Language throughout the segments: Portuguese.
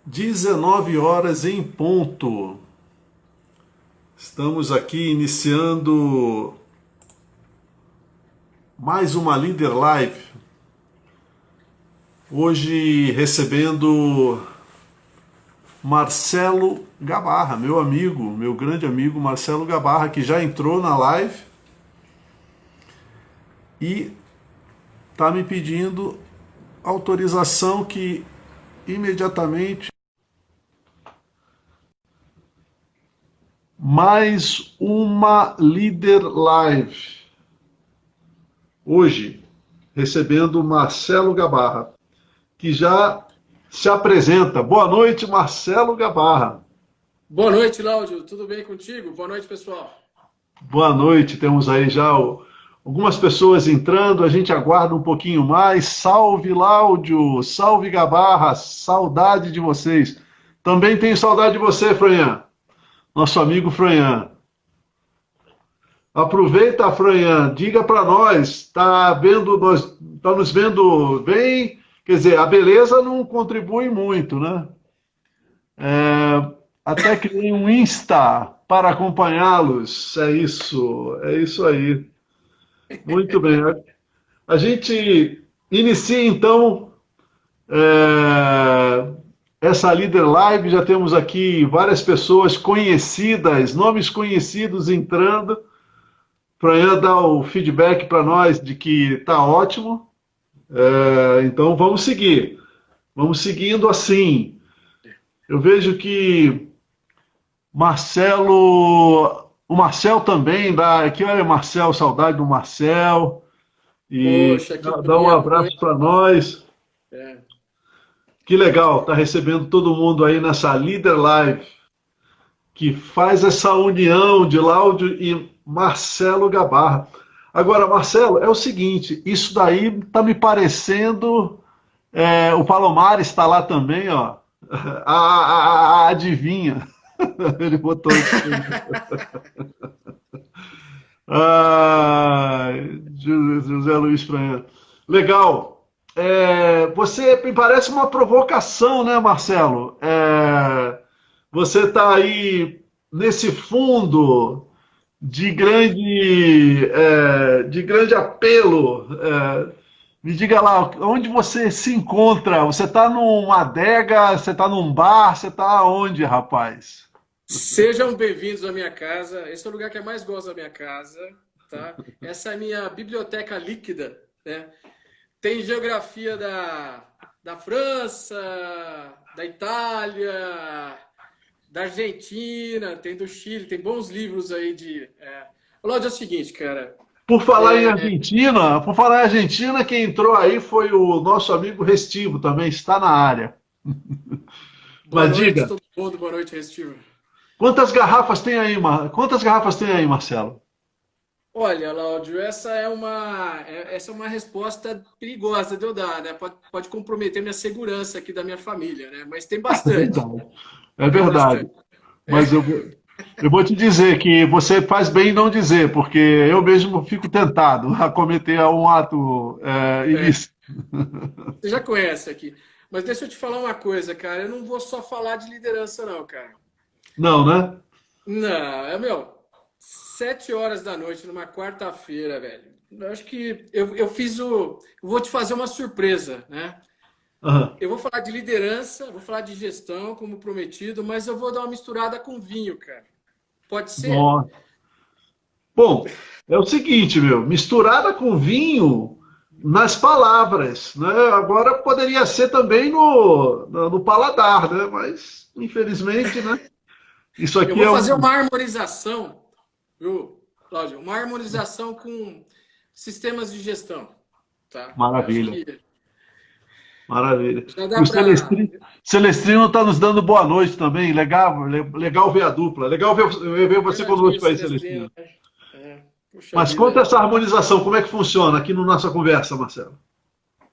19 horas em ponto. Estamos aqui iniciando mais uma Líder Live. Hoje recebendo Marcelo Gabarra, meu amigo, meu grande amigo Marcelo Gabarra, que já entrou na live e está me pedindo autorização que imediatamente mais uma Líder Live. Hoje, recebendo Marcelo Gabarra, que já se apresenta. Boa noite, Marcelo Gabarra. Boa noite, Láudio. Tudo bem contigo? Boa noite, pessoal. Boa noite, temos aí já algumas pessoas entrando, a gente aguarda um pouquinho mais. Salve, Láudio, salve, Gabarra, saudade de vocês. Também tenho saudade de você, Franhan, nosso amigo Franhan. Aproveita, Franhan, diga para nós, tá nos vendo bem? Quer dizer, a beleza não contribui muito, né? Até criei um Insta para acompanhá-los. É isso aí. Muito bem. A gente inicia então é, essa Líder Live. Já temos aqui várias pessoas conhecidas, nomes conhecidos entrando. Para dar o feedback para nós de que está ótimo. Então vamos seguir. Vamos seguindo assim. Eu vejo que o Marcel também dá. Aqui, olha, Marcel, saudade do Marcel. E Poxa, que dá um tempo, hein? abraço para nós. É. Que legal, tá recebendo todo mundo aí nessa Líder Live, que faz essa união de Láudio e Marcelo Gabarra. Agora, Marcelo, é o seguinte, isso daí tá me parecendo. O Palomares está lá também, ó. A adivinha. Ele botou isso. José Luiz Franha. Legal. Você me parece uma provocação, né, Marcelo? Você está aí nesse fundo de grande apelo. Me diga lá, onde você se encontra? Você está numa adega? Você está num bar? Você está onde, rapaz? Sejam bem-vindos à minha casa. Esse é o lugar que eu mais gosto da minha casa, tá? Essa é a minha biblioteca líquida, né? Tem geografia da França, da Itália, da Argentina, tem do Chile, tem bons livros aí de. O Láudio é o seguinte, cara. Por falar em Argentina, quem entrou aí foi o nosso amigo Restivo, também está na área. Boa Mas noite, diga, todo mundo. Boa noite, Restivo. Quantas garrafas tem aí, Marcelo? Olha, Láudio, essa é uma resposta perigosa de eu dar, né? Pode comprometer minha segurança aqui da minha família, né? Mas tem É bastante, verdade. É tem verdade. bastante. Mas eu vou te dizer que você faz bem em não dizer, porque eu mesmo fico tentado a cometer um ato ilícito. Você já conhece aqui. Mas deixa eu te falar uma coisa, cara. Eu não vou só falar de liderança, não, cara. Não, né? Não, 7 horas da noite numa quarta-feira, velho. Eu acho que eu fiz o. Eu vou te fazer uma surpresa, né? Aham. Eu vou falar de liderança, vou falar de gestão, como prometido, mas eu vou dar uma misturada com vinho, cara. Pode ser? Nossa. Bom, é o seguinte, meu, misturada com vinho nas palavras, né? Agora poderia ser também no paladar, né? Mas, infelizmente, né? Isso Eu aqui vou é fazer um. uma harmonização, viu, Cláudio? Uma harmonização com sistemas de gestão, tá? Eu acho Maravilha, que maravilha. já E dá o para. Celestrino está nos dando boa noite também. Legal, legal ver a dupla. Legal ver você Bernardinho conosco aí, Celestino, Celestrino. né? Puxa Mas conta vida. essa harmonização, como é que funciona aqui na nossa conversa, Marcelo?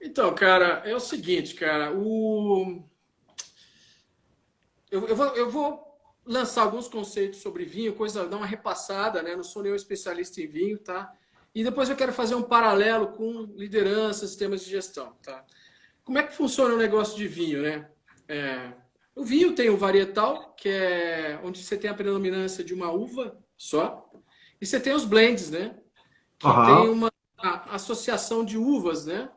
Então, cara, é o seguinte, cara. Eu vou lançar alguns conceitos sobre vinho, coisa, dar uma repassada, né? Não sou nenhum especialista em vinho, tá? E depois eu quero fazer um paralelo com liderança, sistemas de gestão, tá? Como é que funciona o negócio de vinho, né? É, O vinho tem o varietal, que é onde você tem a predominância de uma uva só. E você tem os blends, né? Que tem Aham. uma associação de uvas, né?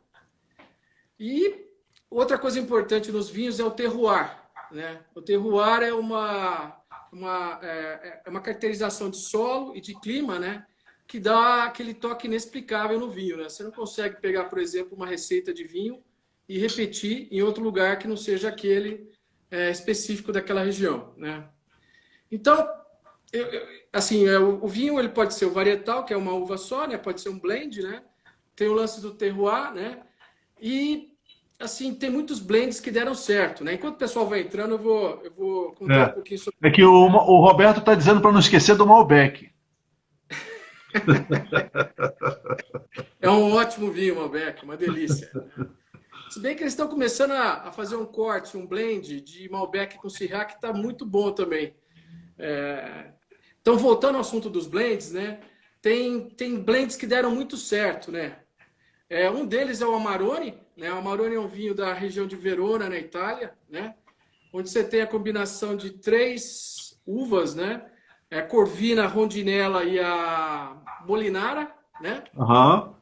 E outra coisa importante nos vinhos é o terroir, né? O terroir é uma caracterização de solo e de clima, né? Que dá aquele toque inexplicável no vinho, né? Você não consegue pegar, por exemplo, uma receita de vinho e repetir em outro lugar que não seja aquele específico daquela região, né? Então, assim, o vinho ele pode ser o varietal, que é uma uva só, né? Pode ser um blend, né? Tem o lance do terroir, né? E assim, tem muitos blends que deram certo, né? Enquanto o pessoal vai entrando, eu vou contar um É. pouquinho sobre É que isso, né? o Roberto está dizendo para não esquecer do Malbec. É um ótimo vinho, Malbec, uma delícia. Se bem que eles estão começando a fazer um corte, um blend de Malbec com Syrah que está muito bom também. Então, voltando ao assunto dos blends, né? Tem blends que deram muito certo, né? Um deles é o Amarone, né? O Amarone é um vinho da região de Verona, na Itália, né? Onde você tem a combinação de três uvas, né? A Corvina, a Rondinella e a Molinara, né? Aham.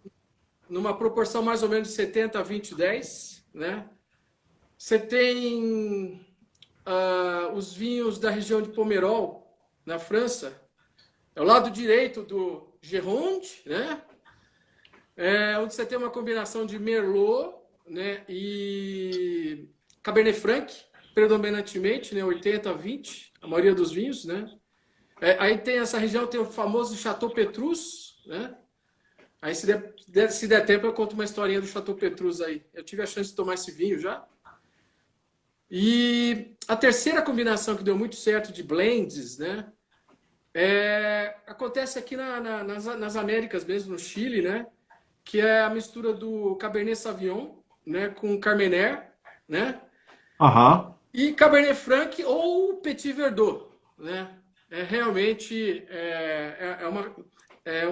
Numa proporção mais ou menos de 70 a 20, 10, né? Você tem os vinhos da região de Pomerol, na França. É o lado direito do Gironde, né? Onde você tem uma combinação de Merlot, né? E Cabernet Franc, predominantemente, né? 80 a 20, a maioria dos vinhos, né? Aí tem essa região, tem o famoso Chateau Petrus, né? Aí, se der tempo, eu conto uma historinha do Chateau Petrus aí. Eu tive a chance de tomar esse vinho já. E a terceira combinação que deu muito certo de blends, né? Acontece aqui nas Américas mesmo, no Chile, né? Que é a mistura do Cabernet Sauvignon, né? Com Carmener, né? Aham. E Cabernet Franc ou Petit Verdot, né? Realmente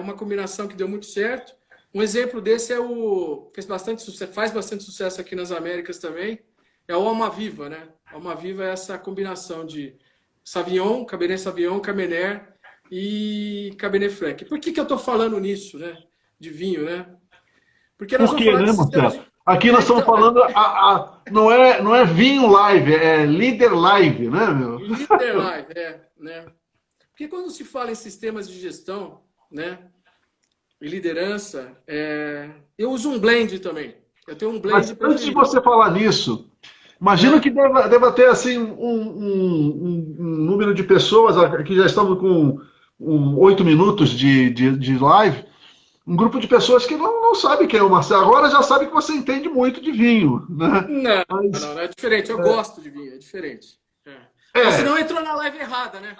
uma combinação que deu muito certo. Um exemplo desse faz bastante sucesso aqui nas Américas também, é o Almaviva, né? Almaviva é essa combinação de Sauvignon, Cabernet Sauvignon, Carmener e Cabernet Franc. Por que eu estou falando nisso, né? De vinho, né? Porque nós Por vamos quê, falar de né, sistema Marcelo? de... Aqui nós estamos Então, falando, não é vinho live, é líder live, né, meu? líder live, né? Porque quando se fala em sistemas de gestão, né, e liderança, eu uso um blend também. Eu tenho um blend Mas antes de preferido. você falar nisso, imagino que É, deva ter assim um número de pessoas, aqui já estamos com 8 minutos de live, um grupo de pessoas que não sabe quem é o Marcelo. Agora já sabe que você entende muito de vinho, né? não, Mas, não, é diferente. Eu gosto de vinho, é diferente. Ou é, senão entrou na live errada, né?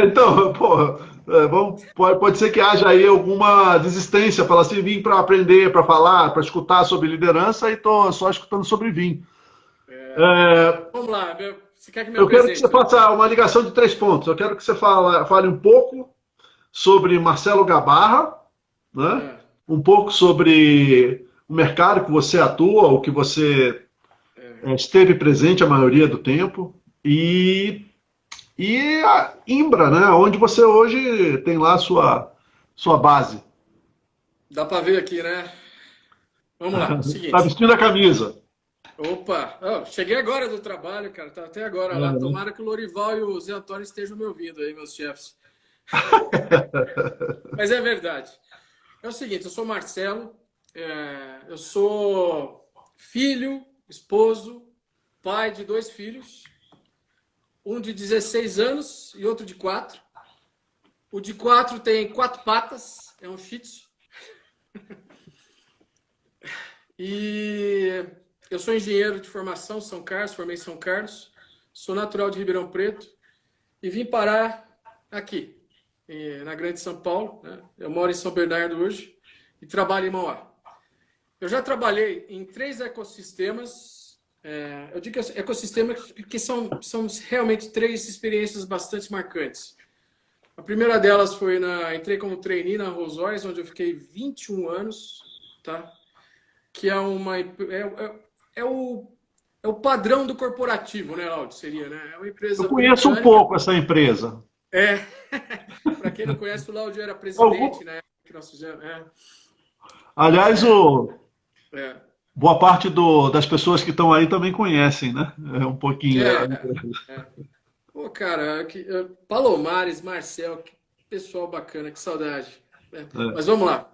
então, pô, pode ser que haja aí alguma desistência, falar assim, vim para aprender, para falar, para escutar sobre liderança e tô só escutando sobre vinho. É, Vamos lá, você quer que me eu quero que você apresente, né? faça uma ligação de 3 pontos. Eu quero que você fale um pouco sobre Marcelo Gabarra, né? É, Um pouco sobre o mercado que você atua, o que você é. esteve presente a maioria do tempo, e a Imbra, né? Onde você hoje tem lá a sua base. Dá para ver aqui, né? Vamos lá, Tá seguinte. vestindo a camisa. Opa, cheguei agora do trabalho, cara. Tá até agora lá. Uhum. Tomara que o Lorival e o Zé Antônio estejam me ouvindo aí, meus chefes. Mas é verdade. É o seguinte, eu sou Marcelo, eu sou filho, esposo, pai de 2 filhos, um de 16 anos e outro de 4. O de 4 tem 4 patas, é um Shih Tzu. E eu sou engenheiro de formação, São Carlos, formei em São Carlos, sou natural de Ribeirão Preto e vim parar aqui, na Grande São Paulo, né? Eu moro em São Bernardo hoje e trabalho em Mauá. Eu já trabalhei em 3 ecossistemas. Eu digo ecossistemas porque são realmente 3 experiências bastante marcantes. A primeira delas foi entrei como trainee na Rolls-Royce, onde eu fiquei 21 anos, tá? Que é é o padrão do corporativo, né, Laudio? Seria, né? É uma Eu empresa conheço um britânica. pouco essa empresa. É. Para quem não conhece, o Laudio era Algum- presidente na época que nós fizemos. Aliás, É, boa parte das pessoas que estão aí também conhecem, né? É um pouquinho. é, é. Pô, cara, Palomares, Marcel, que pessoal bacana, que saudade. É. Mas vamos lá.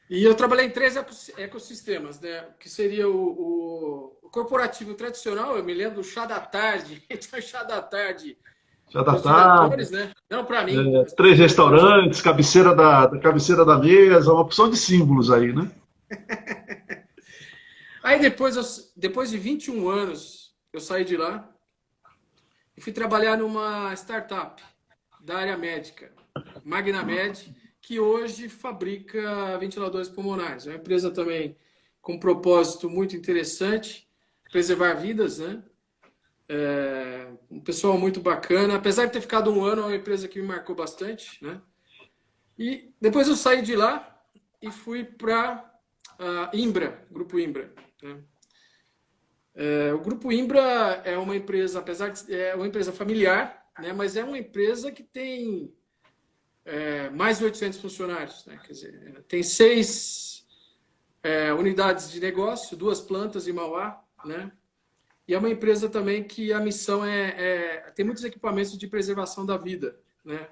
E eu trabalhei em três ecossistemas, né? Que seria o corporativo tradicional, eu me lembro do chá da tarde, então chá da tarde Já para da os tarde, diretores, né? Não para mim, mas para os três diretores. restaurantes, cabeceira da mesa, uma opção de símbolos aí, né? Aí depois de 21 anos, eu saí de lá e fui trabalhar numa startup da área médica, MagnaMed, que hoje fabrica ventiladores pulmonares. É uma empresa também com um propósito muito interessante, preservar vidas, né? Um pessoal muito bacana. Apesar de ter ficado um ano, é uma empresa que me marcou bastante, né? E depois eu saí de lá e fui para Imbra, Grupo Imbra, né? O Grupo Imbra é uma empresa, apesar de é uma empresa familiar, né? Mas é uma empresa que tem mais de 800 funcionários, né? Quer dizer, tem 6 unidades de negócio, 2 plantas em Mauá, né? E é uma empresa também que a missão tem muitos equipamentos de preservação da vida, né?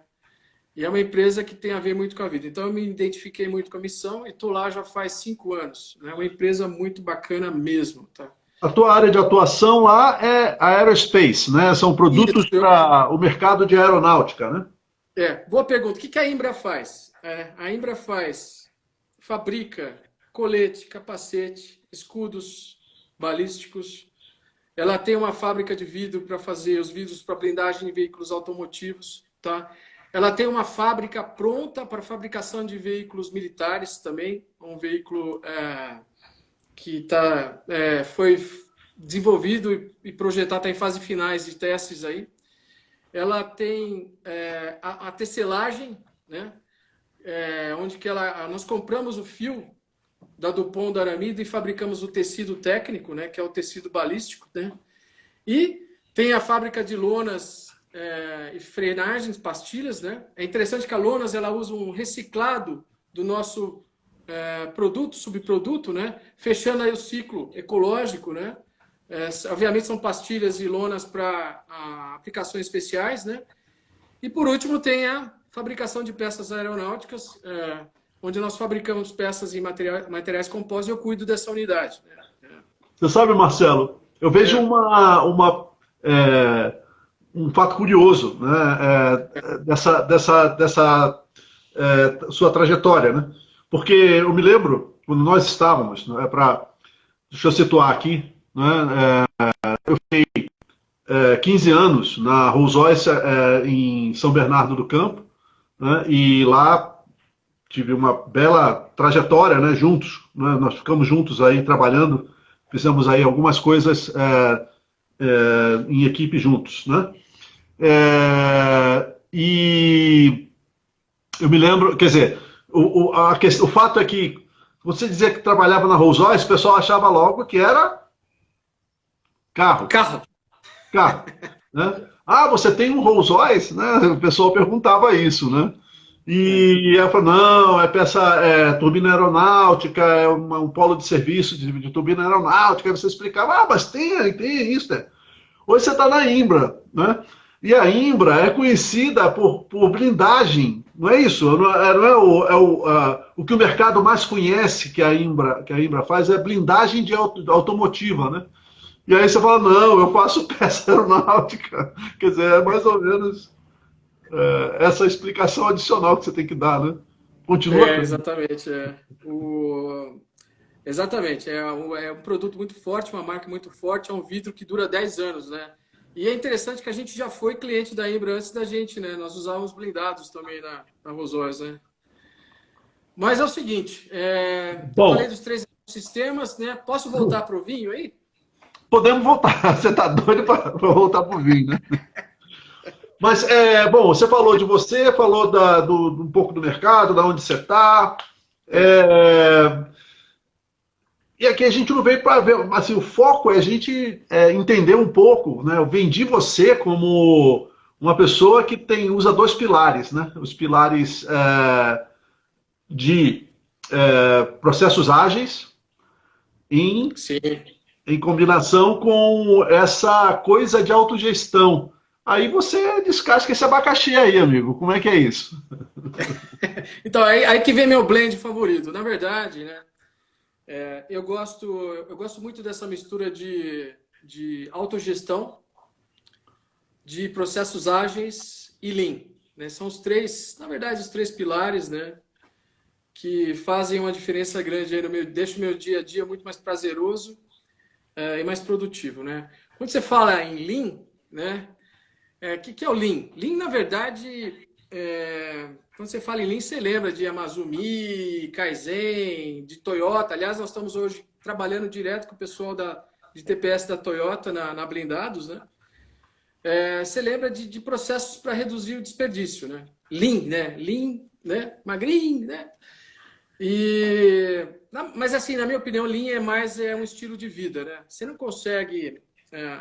E é uma empresa que tem a ver muito com a vida. Então eu me identifiquei muito com a missão e estou lá já faz 5 anos. É uma empresa muito bacana mesmo, tá? A tua área de atuação lá é aerospace, né? São produtos Isso. para o mercado de aeronáutica, né? Boa pergunta. O que a Imbra faz? A Imbra fabrica colete, capacete, escudos balísticos. Ela tem uma fábrica de vidro para fazer os vidros para blindagem de veículos automotivos, tá? Ela tem uma fábrica pronta para fabricação de veículos militares também, um veículo que foi desenvolvido e projetado, está em fase finais de testes aí. Ela tem a tecelagem, né? Onde que nós compramos o fio da Dupont da Aramida e fabricamos o tecido técnico, né? Que é o tecido balístico, né? E tem a fábrica de lonas e frenagens, pastilhas, né? É interessante que a lonas ela usa um reciclado do nosso produto, subproduto, né? Fechando aí o ciclo ecológico, né? Obviamente são pastilhas e lonas para aplicações especiais, né? E por último tem a fabricação de peças aeronáuticas, onde nós fabricamos peças e materiais compostos e eu cuido dessa unidade. Você sabe, Marcelo, eu vejo um fato curioso, né? Dessa sua trajetória, né? Porque eu me lembro, quando nós estávamos, né, deixa eu situar aqui, né? 15 anos na Rolls-Royce em São Bernardo do Campo, né? E lá tive uma bela trajetória, né, juntos, né? Nós ficamos juntos aí trabalhando, fizemos aí algumas coisas em equipe juntos, né? E eu me lembro, quer dizer, o fato é que você dizia que trabalhava na Rolls-Royce, o pessoal achava logo que era carro. Carro. Carro, né? Ah, você tem um Rolls Royce, né? O pessoal perguntava isso, né? E ela falou, não, é peça, turbina aeronáutica, é um polo de serviço de turbina aeronáutica. Aí você explicava, mas tem isso, né? Hoje você está na Imbra, né? E a Imbra é conhecida por blindagem, não é isso? Não é o que o mercado mais conhece que a Imbra faz é blindagem de automotiva, né? E aí você fala, não, eu faço peça aeronáutica. Quer dizer, é mais ou menos essa explicação adicional que você tem que dar, né? Continua. Exatamente. Exatamente. É um produto muito forte, uma marca muito forte, é um vidro que dura 10 anos, né? E é interessante que a gente já foi cliente da Imbra antes da gente, né? Nós usávamos blindados também na Rolls-Royce, né? Mas é o seguinte, eu falei Bom, dos 3 sistemas, né? Posso voltar para o vinho aí? podemos voltar. Você está doido para voltar para o vinho, né? Mas, bom, você falou de você, falou um pouco do mercado, da onde você está. E aqui a gente não veio para ver, assim, o foco é a gente entender um pouco, né? Eu vendi você como uma pessoa que usa dois pilares, né? Os pilares de processos ágeis em, Sim. em combinação com essa coisa de autogestão. Aí você descasca esse abacaxi aí, amigo. Como é que é isso? Então, aí que vem meu blend favorito. Na verdade, né? Eu gosto muito dessa mistura de autogestão, de processos ágeis e Lean, né? São os três, na verdade, os três pilares, né? Que fazem uma diferença grande aí no meu, deixa o meu dia a dia muito mais prazeroso e mais produtivo, né? Quando você fala em Lean, né? Que é o Lean? Lean, na verdade, quando você fala em Lean, você lembra de Amazumi, Kaizen, de Toyota. Aliás, nós estamos hoje trabalhando direto com o pessoal de TPS da Toyota na Blindados, né? Você lembra de processos para reduzir o desperdício, né? Lean, né? Lean, né? Magrinho, né? Mas assim, na minha opinião, Lean é mais um estilo de vida, né? Você não consegue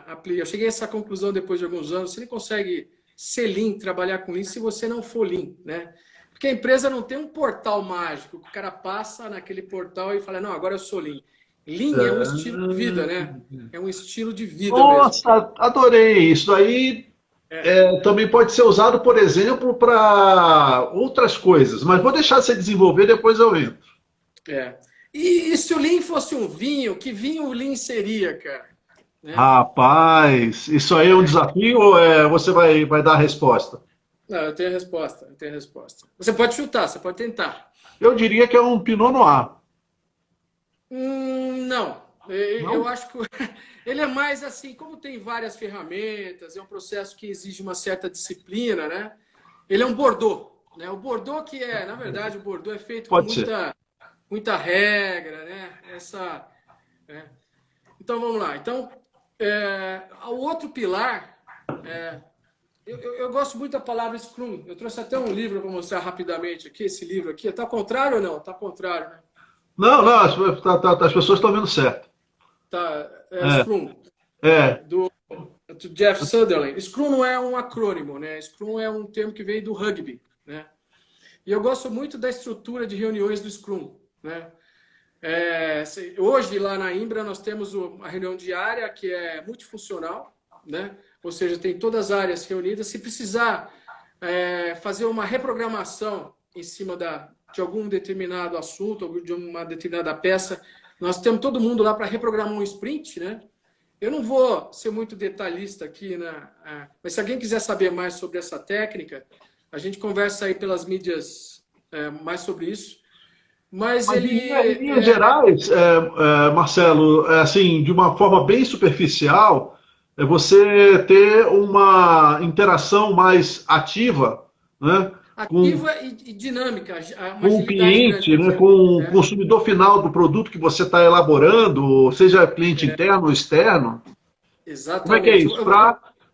aplicar. Eu cheguei a essa conclusão depois de alguns anos. Você não consegue ser Lean, trabalhar com Lean, se você não for Lean, né? Porque a empresa não tem um portal mágico que o cara passa naquele portal e fala, não, agora eu sou Lean. Lean é um estilo de vida, né? É um estilo de vida mesmo. Nossa, adorei. Isso aí também pode ser usado, por exemplo, para outras coisas. Mas vou deixar você desenvolver, depois eu entro. É. E se o Lean fosse um vinho, que vinho o Lean seria, cara? Né? Rapaz, isso aí é um desafio ou você vai dar a resposta? Não, eu tenho a resposta, eu tenho a resposta. Você pode chutar, você pode tentar. Eu diria que é um Pinot Noir. Não. Eu Não? acho que ele é mais assim, como tem várias ferramentas, é um processo que exige uma certa disciplina, né? Ele é um Bordeaux, né? O Bordeaux na verdade, o Bordeaux é feito com Pode ser. muita regra, né? Né? Então vamos lá. Então, o outro pilar, eu gosto muito da palavra Scrum. Eu trouxe até um livro para mostrar rapidamente aqui. Esse livro aqui, está ao contrário ou não? Está ao contrário, né? Não, não, as pessoas estão vendo certo. Tá, É, Scrum, é. do Jeff Sutherland. Scrum não é um acrônimo, né? Scrum é um termo que veio do rugby, né? E eu gosto muito da estrutura de reuniões do Scrum, né? Hoje, lá na Imbra, nós temos a reunião diária, que é multifuncional, né? Ou seja, tem todas as áreas reunidas. Se precisar fazer uma reprogramação em cima de algum determinado assunto, ou de uma determinada peça, nós temos todo mundo lá para reprogramar um sprint, né? Eu não vou ser muito detalhista aqui, né? Mas se alguém quiser saber mais sobre essa técnica, a gente conversa aí pelas mídias mais sobre isso. Mas Mas ele. em linhas gerais, Marcelo, assim, de uma forma bem superficial, é você ter uma interação mais ativa, né, com, Ativa e dinâmica, uma com o agilidade grande, cliente, quer né, dizer. com o consumidor final do produto que você está elaborando, seja cliente interno ou externo. Como é que é Exatamente. isso?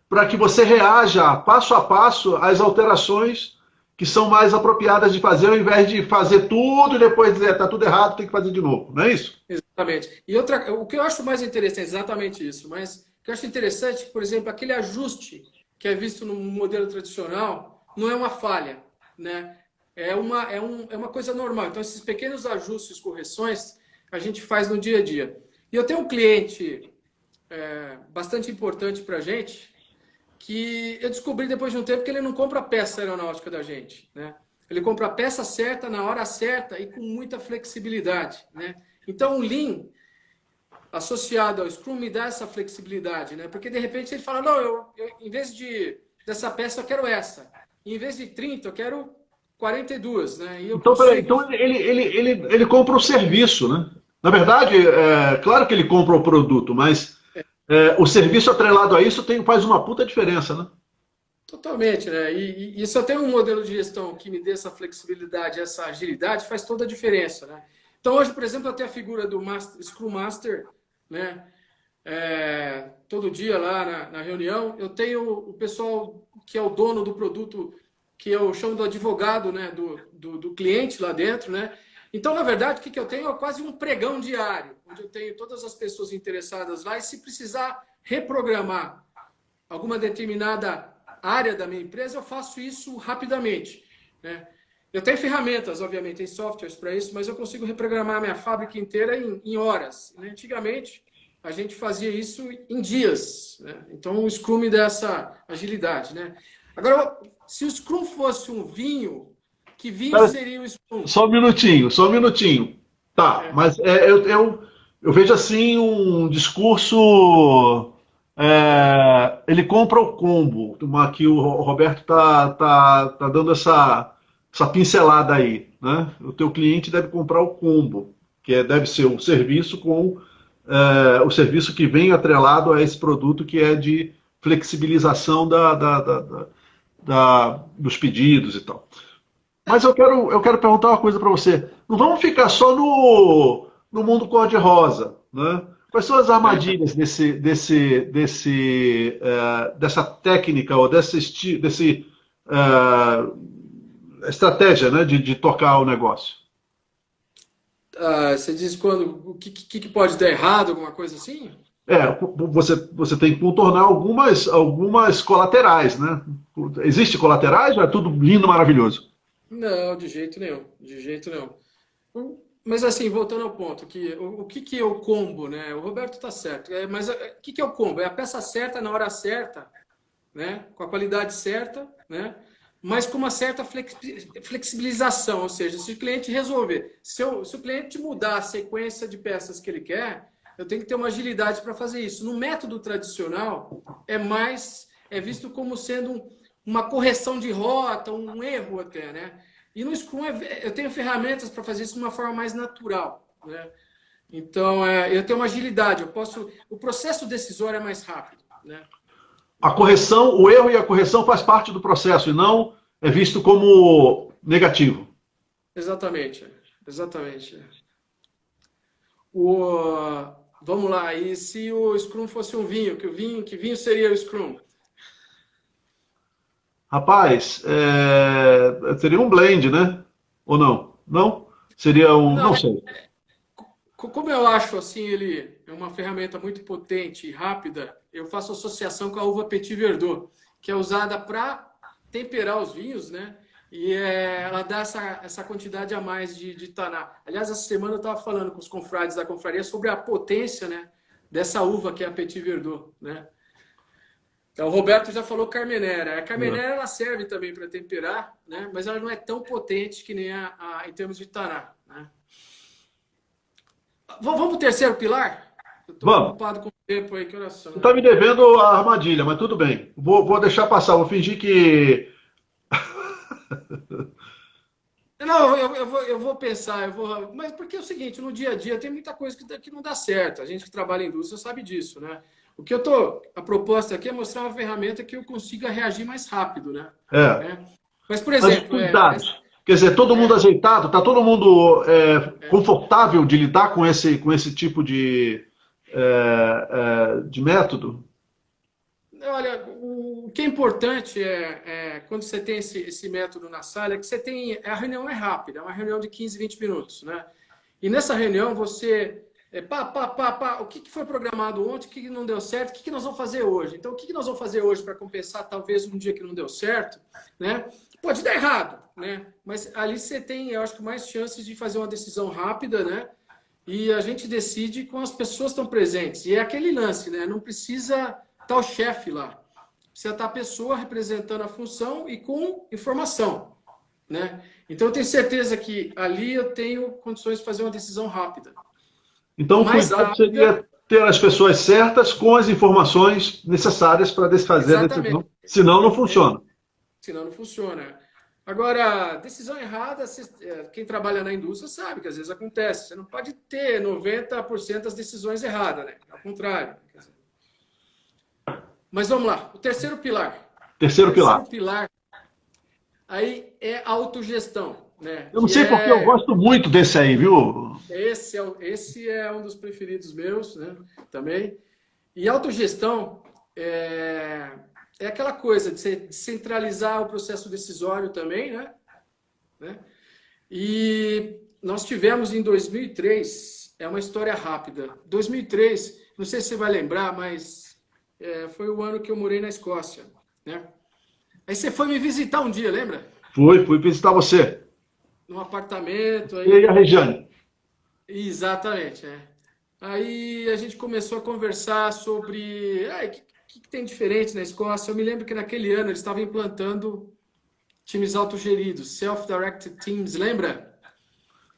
Para que você reaja passo a passo às alterações que são mais apropriadas de fazer, ao invés de fazer tudo e depois dizer está tudo errado, tem que fazer de novo, não é isso? Exatamente. E o que eu acho mais interessante, exatamente isso, mas o que eu acho interessante, por exemplo, aquele ajuste que é visto no modelo tradicional, não é uma falha, né? É uma coisa normal. Então, esses pequenos ajustes, correções, a gente faz no dia a dia. E eu tenho um cliente bastante importante para a gente, que eu descobri depois de um tempo que ele não compra a peça aeronáutica da gente, né? Ele compra a peça certa, na hora certa e com muita flexibilidade, né? Então, o Lean, associado ao Scrum, me dá essa flexibilidade, né? Porque, de repente, ele fala, não, em vez dessa peça, eu quero essa. Em vez de 30, eu quero 42, né? E eu Então, peraí, consigo... então ele compra o serviço, né? Na verdade, claro que ele compra o produto, mas o serviço atrelado a isso faz uma puta diferença, né? Totalmente, né? E se eu tenho um modelo de gestão que me dê essa flexibilidade, essa agilidade, faz toda a diferença, né? Então, hoje, por exemplo, eu tenho a figura do Scrum Master, né? Todo dia lá na reunião, eu tenho o pessoal que é o dono do produto, que eu chamo do advogado, né? Do cliente lá dentro, né? Então, na verdade, o que eu tenho é quase um pregão diário, onde eu tenho todas as pessoas interessadas lá e se precisar reprogramar alguma determinada área da minha empresa, eu faço isso rapidamente, né? Eu tenho ferramentas, obviamente, tem softwares para isso, mas eu consigo reprogramar a minha fábrica inteira em horas, né? Antigamente, a gente fazia isso em dias, né? Então, o Scrum me dá essa agilidade, né? Agora, se o Scrum fosse um vinho, que vinho Cara, seria o Scrum? só um minutinho, só um minutinho. Tá, É, mas eu vejo assim um discurso. Ele compra o combo, que o Roberto tá dando essa pincelada aí, né? O teu cliente deve comprar o combo, deve ser o serviço com o serviço que vem atrelado a esse produto que é de flexibilização dos pedidos e tal. Mas eu quero perguntar uma coisa para você. Não vamos ficar só no mundo cor-de-rosa, né? Quais são as armadilhas dessa técnica ou desse estratégia, né, de tocar o negócio? você diz quando o que pode dar errado, alguma coisa assim? Você tem que contornar algumas colaterais, né? Existe colaterais ou é tudo lindo, maravilhoso? Não, de jeito nenhum, de jeito nenhum. Mas assim, voltando ao ponto, o que é o combo, né? O Roberto está certo. Mas o que é o combo? É a peça certa na hora certa, né? Com a qualidade certa, né? Mas com uma certa flexibilização, ou seja, se o cliente resolver, se o cliente mudar a sequência de peças que ele quer, eu tenho que ter uma agilidade para fazer isso. No método tradicional, é visto como sendo uma correção de rota, um erro até, né? E no Scrum eu tenho ferramentas para fazer isso de uma forma mais natural, né? Então, eu tenho uma agilidade, o processo decisório é mais rápido, né? A correção, o erro e a correção faz parte do processo e não é visto como negativo. Exatamente, exatamente. O, vamos lá, e se o Scrum fosse um vinho, que vinho seria o Scrum? Rapaz, seria um blend, né? Ou não? Não? Seria um. Não, Não sei. como eu acho assim ele é uma ferramenta muito potente e rápida, eu faço associação com a uva Petit Verdot, que é usada para temperar os vinhos, né? E ela dá essa quantidade a mais de taná. Aliás, essa semana eu estava falando com os confrades da confraria sobre a potência, né, dessa uva que é a Petit Verdot, né? Então, o Roberto já falou Carmenera. A Carmenera ela serve também para temperar, né? Mas ela não é tão potente que nem em termos de taná, né? Vamos para o terceiro pilar? Eu estou Vamos. preocupado com o tempo aí, que oração, Você está né? me devendo a armadilha, mas tudo bem. Vou deixar passar, vou fingir que. Não, eu vou pensar, mas porque é o seguinte, no dia a dia tem muita coisa que não dá certo. A gente que trabalha em indústria sabe disso, né? A proposta aqui é mostrar uma ferramenta que eu consiga reagir mais rápido, né? É. Né? Mas, por Mas exemplo, cuidados. Quer dizer, todo mundo ajeitado, está todo mundo confortável de lidar com esse tipo de método? olha, o que é importante quando você tem esse método na sala, é que a reunião é rápida, é uma reunião de 15, 20 minutos, né? E nessa reunião você, o que foi programado ontem, o que não deu certo, o que nós vamos fazer hoje? Então, o que nós vamos fazer hoje para compensar talvez um dia que não deu certo, né? Pode dar errado, né? Mas ali você tem, eu acho que mais chances de fazer uma decisão rápida, né? E a gente decide com as pessoas que estão presentes. E é aquele lance, né? Não precisa estar o chefe lá. Precisa estar a pessoa representando a função e com informação, né? Então, eu tenho certeza que ali eu tenho condições de fazer uma decisão rápida. Então, o Mais cuidado rápida, seria ter as pessoas certas com as informações necessárias para desfazer a exatamente. decisão, senão não funciona. Senão não funciona. Agora, decisão errada, quem trabalha na indústria sabe que às vezes acontece. Você não pode ter 90% das decisões erradas, né? Ao contrário. Mas vamos lá, o terceiro pilar. O Terceiro pilar. terceiro pilar aí é a autogestão, né? Eu não sei porque eu gosto muito desse aí, viu? Esse é um dos preferidos meus, né? Também. E autogestão é aquela coisa de você centralizar o processo decisório também, né? E nós tivemos em 2003, é uma história rápida. 2003, não sei se você vai lembrar, mas foi o ano que eu morei na Escócia, né? Aí você foi me visitar um dia, lembra? Fui visitar você. Num apartamento E aí, aí. a Regiane? Exatamente, é. Aí a gente começou a conversar sobre o que tem diferente na Escócia. Eu me lembro que naquele ano eles estavam implantando times autogeridos, self-directed teams, lembra?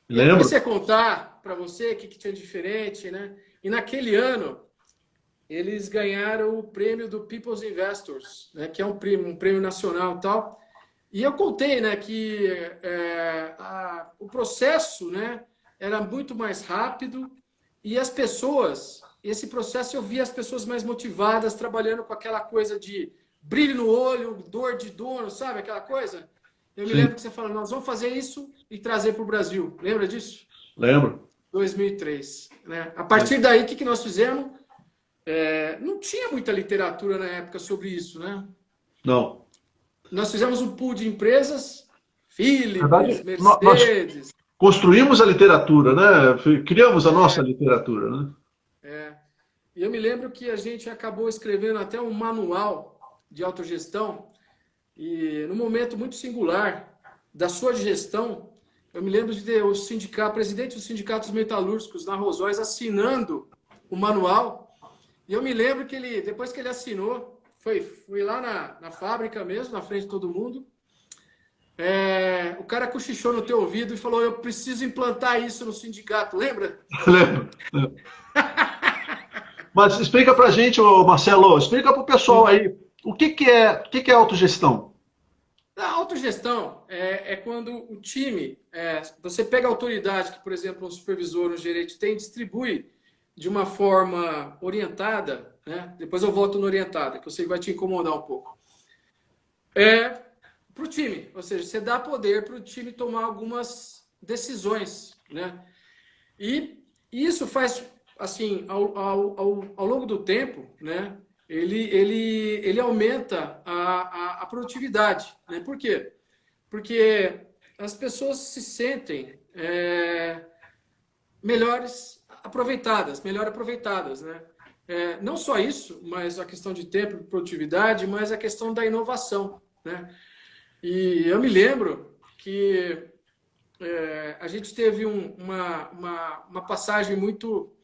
E eu Lembro. comecei a contar para você o que tinha diferente, né? E naquele ano eles ganharam o prêmio do People's Investors, né? Que é um prêmio nacional e tal. E eu contei, né, que o processo, né, era muito mais rápido e as pessoas, esse processo eu via as pessoas mais motivadas, trabalhando com aquela coisa de brilho no olho, dor de dono, sabe, aquela coisa? Eu me lembro Sim, que você falou, nós vamos fazer isso e trazer para o Brasil. Lembra disso? lembro. 2003, né? A partir daí, o que nós fizemos? Não tinha muita literatura na época sobre isso, né? Não. Nós fizemos um pool de empresas, Na verdade, Philips, nós Mercedes. construímos a literatura, né? Criamos a nossa literatura, né? E eu me lembro que a gente acabou escrevendo até um manual de autogestão e num momento muito singular da sua gestão, eu me lembro de ter o sindicato, presidente dos sindicatos metalúrgicos na Rosóis assinando o manual. E eu me lembro que ele, depois que ele assinou, fui lá na fábrica mesmo, na frente de todo mundo. O cara cochichou no teu ouvido e falou: eu preciso implantar isso no sindicato, lembra? Lembro. Mas explica pra gente, ô Marcelo, explica pro pessoal aí, o que é autogestão? A autogestão é quando o time, você pega a autoridade que, por exemplo, um supervisor, um gerente tem, distribui de uma forma orientada, né? Depois eu volto no orientada, que eu sei que vai te incomodar um pouco. Para o time, ou seja, você dá poder para o time tomar algumas decisões, né? E isso faz, assim, ao longo do tempo, né? Ele aumenta a produtividade, né? Por quê? Porque as pessoas se sentem melhor aproveitadas, né? Não só isso, mas a questão de tempo e produtividade, mas a questão da inovação, né? E eu me lembro que a gente teve uma passagem muito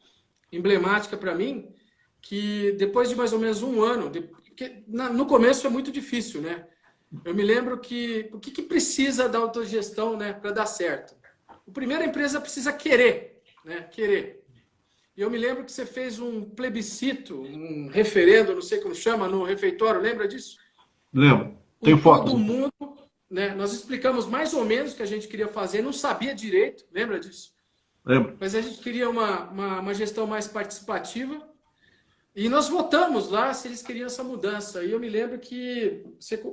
emblemática para mim, que depois de mais ou menos um ano, porque no começo é muito difícil, né? Eu me lembro que o que precisa da autogestão, né, para dar certo? O primeiro, a empresa precisa querer, né? Querer. E eu me lembro que você fez um plebiscito, um referendo, não sei como chama, no refeitório, lembra disso? Lembro. Com Tenho fotos. todo mundo, né? Nós explicamos mais ou menos o que a gente queria fazer, não sabia direito, lembra disso? Lembro. Mas a gente queria uma gestão mais participativa e nós votamos lá se eles queriam essa mudança. E eu me lembro que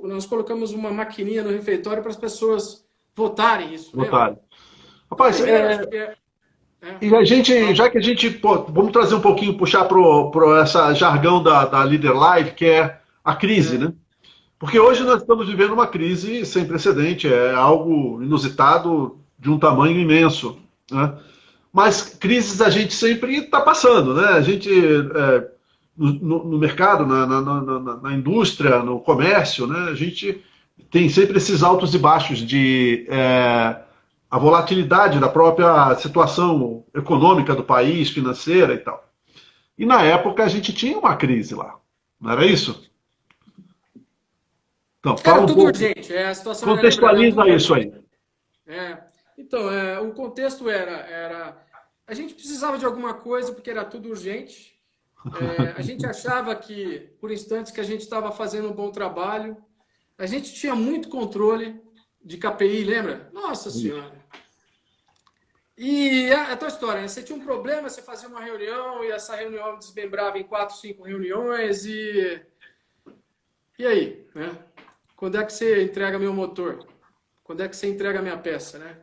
nós colocamos uma maquininha no refeitório para as pessoas votarem isso, lembra? Otário. Rapaz, Primeiro, acho que e a gente, já que a gente, pô, vamos trazer um pouquinho, puxar pro essa jargão da Leader Live, que é a crise, né? Porque hoje nós estamos vivendo uma crise sem precedente, é algo inusitado de um tamanho imenso, né? Mas crises a gente sempre está passando, né? A gente, no mercado, na indústria, no comércio, né? A gente tem sempre esses altos e baixos de a volatilidade da própria situação econômica do país, financeira e tal. E na época a gente tinha uma crise lá, não era isso? Então, fala era um tudo pouco, urgente, a situação era, lembra, era contextualiza tudo isso urgente. aí. Então, o contexto era a gente precisava de alguma coisa porque era tudo urgente. A gente achava que, por instantes, que a gente estava fazendo um bom trabalho. A gente tinha muito controle de KPI, lembra? Nossa Senhora! E a tua história, né? Você tinha um problema, você fazia uma reunião e essa reunião desmembrava em 4, 5 reuniões e aí, né? Quando é que você entrega meu motor? Quando é que você entrega minha peça, né?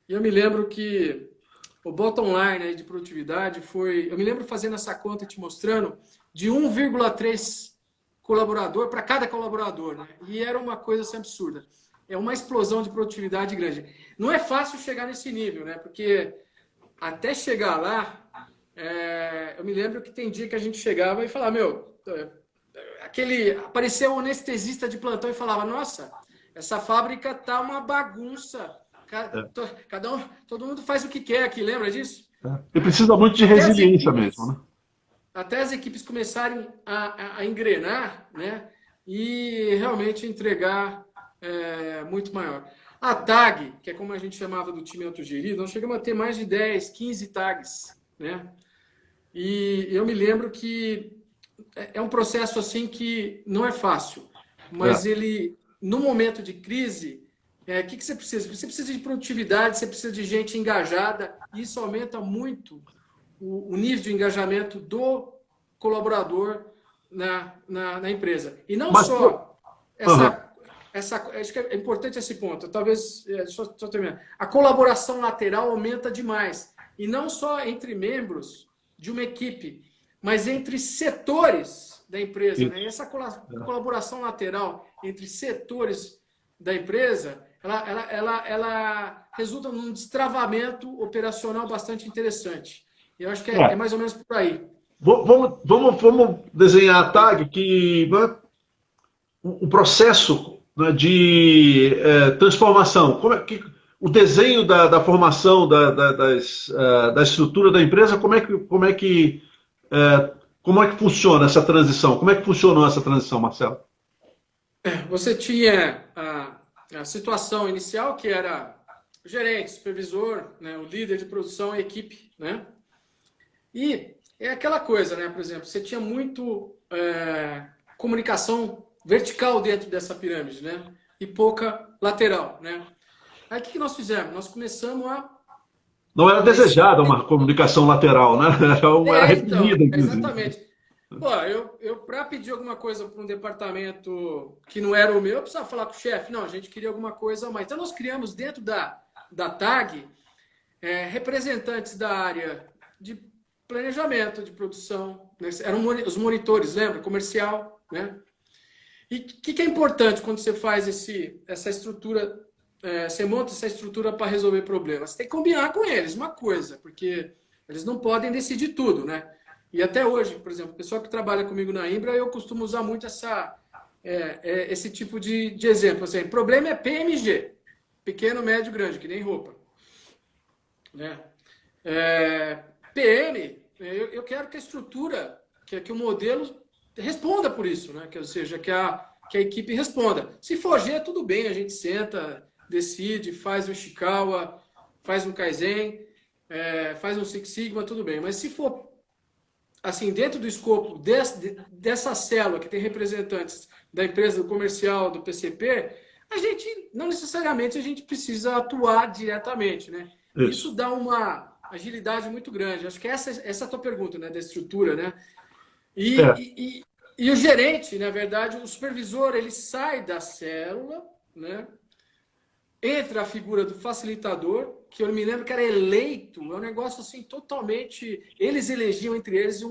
E eu me lembro que o bottom line aí de produtividade foi... Eu me lembro fazendo essa conta e te mostrando de 1,3 colaborador para cada colaborador, né? E era uma coisa assim absurda. é uma explosão de produtividade grande. Não é fácil chegar nesse nível, né? Porque até chegar lá, eu me lembro que tem dia que a gente chegava e falava, apareceu um anestesista de plantão e falava, nossa, essa fábrica tá uma bagunça. Todo mundo faz o que quer aqui, lembra disso? E precisa muito de resiliência mesmo, né? Até as equipes começarem a engrenar, né? E realmente entregar muito maior. A TAG, que é como a gente chamava do time autogerido, nós chegamos a ter mais de 10, 15 TAGs, né? E eu me lembro que é um processo assim que não é fácil, mas ele, no momento de crise, o que você precisa? Você precisa de produtividade, você precisa de gente engajada, e isso aumenta muito o nível de engajamento do colaborador na empresa. E não só acho que é importante esse ponto, talvez, só terminar. A colaboração lateral aumenta demais, e não só entre membros de uma equipe, mas entre setores da empresa. Né? E essa colaboração lateral entre setores da empresa, ela resulta num destravamento operacional bastante interessante. Eu acho que é mais ou menos por aí. Vamos desenhar a TAG que o processo, né, de transformação, o desenho da formação da estrutura da empresa, como é que funciona essa transição? Como é que funcionou essa transição, Marcelo? Você tinha a situação inicial, que era o gerente, supervisor, né, o líder de produção, a equipe, né? E é aquela coisa, né? Por exemplo, você tinha muito comunicação vertical dentro dessa pirâmide, né? E pouca lateral, né? Aí o que nós fizemos? Nós começamos a... Não era desejada uma comunicação lateral, né? Era reprimida, então, inclusive. exatamente. Pô, eu para pedir alguma coisa para um departamento que não era o meu, eu precisava falar com o chefe. Não, a gente queria alguma coisa a mais. Então, nós criamos dentro da TAG representantes da área de planejamento, de produção. Né? Eram os monitores, lembra? Comercial, né? E o que é importante quando você faz essa estrutura, você monta essa estrutura para resolver problemas? Você tem que combinar com eles uma coisa, porque eles não podem decidir tudo, né? E até hoje, por exemplo, o pessoal que trabalha comigo na Imbra, eu costumo usar muito esse tipo de exemplo. Assim, problema é PMG, pequeno, médio, grande, que nem roupa. Né? PM, eu quero que a estrutura, que o modelo responda por isso, né? Ou seja, que a equipe responda. Se for G, tudo bem, a gente senta, decide, faz um Ishikawa, faz um Kaizen, faz um Six Sigma, tudo bem. Mas se for assim, dentro do escopo dessa célula que tem representantes da empresa, do comercial, do PCP, a gente, não necessariamente a gente precisa atuar diretamente, né? Isso dá uma agilidade muito grande. Acho que essa é a tua pergunta, né? Da estrutura, né? E o gerente, na verdade, o supervisor, ele sai da célula, né? Entra a figura do facilitador, que eu me lembro que era eleito, é um negócio assim totalmente... Eles elegiam entre eles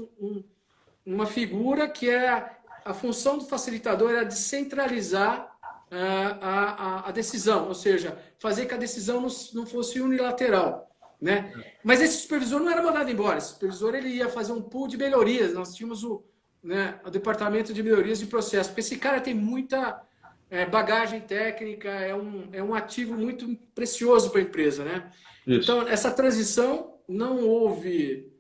uma figura que a função do facilitador era descentralizar a decisão, ou seja, fazer que a decisão não fosse unilateral. Né? Mas esse supervisor não era mandado embora, esse supervisor ele ia fazer um pool de melhorias, nós tínhamos o departamento de melhorias de processo, porque esse cara tem muita... bagagem técnica, é um ativo muito precioso para a empresa, né? Então, essa transição, não houve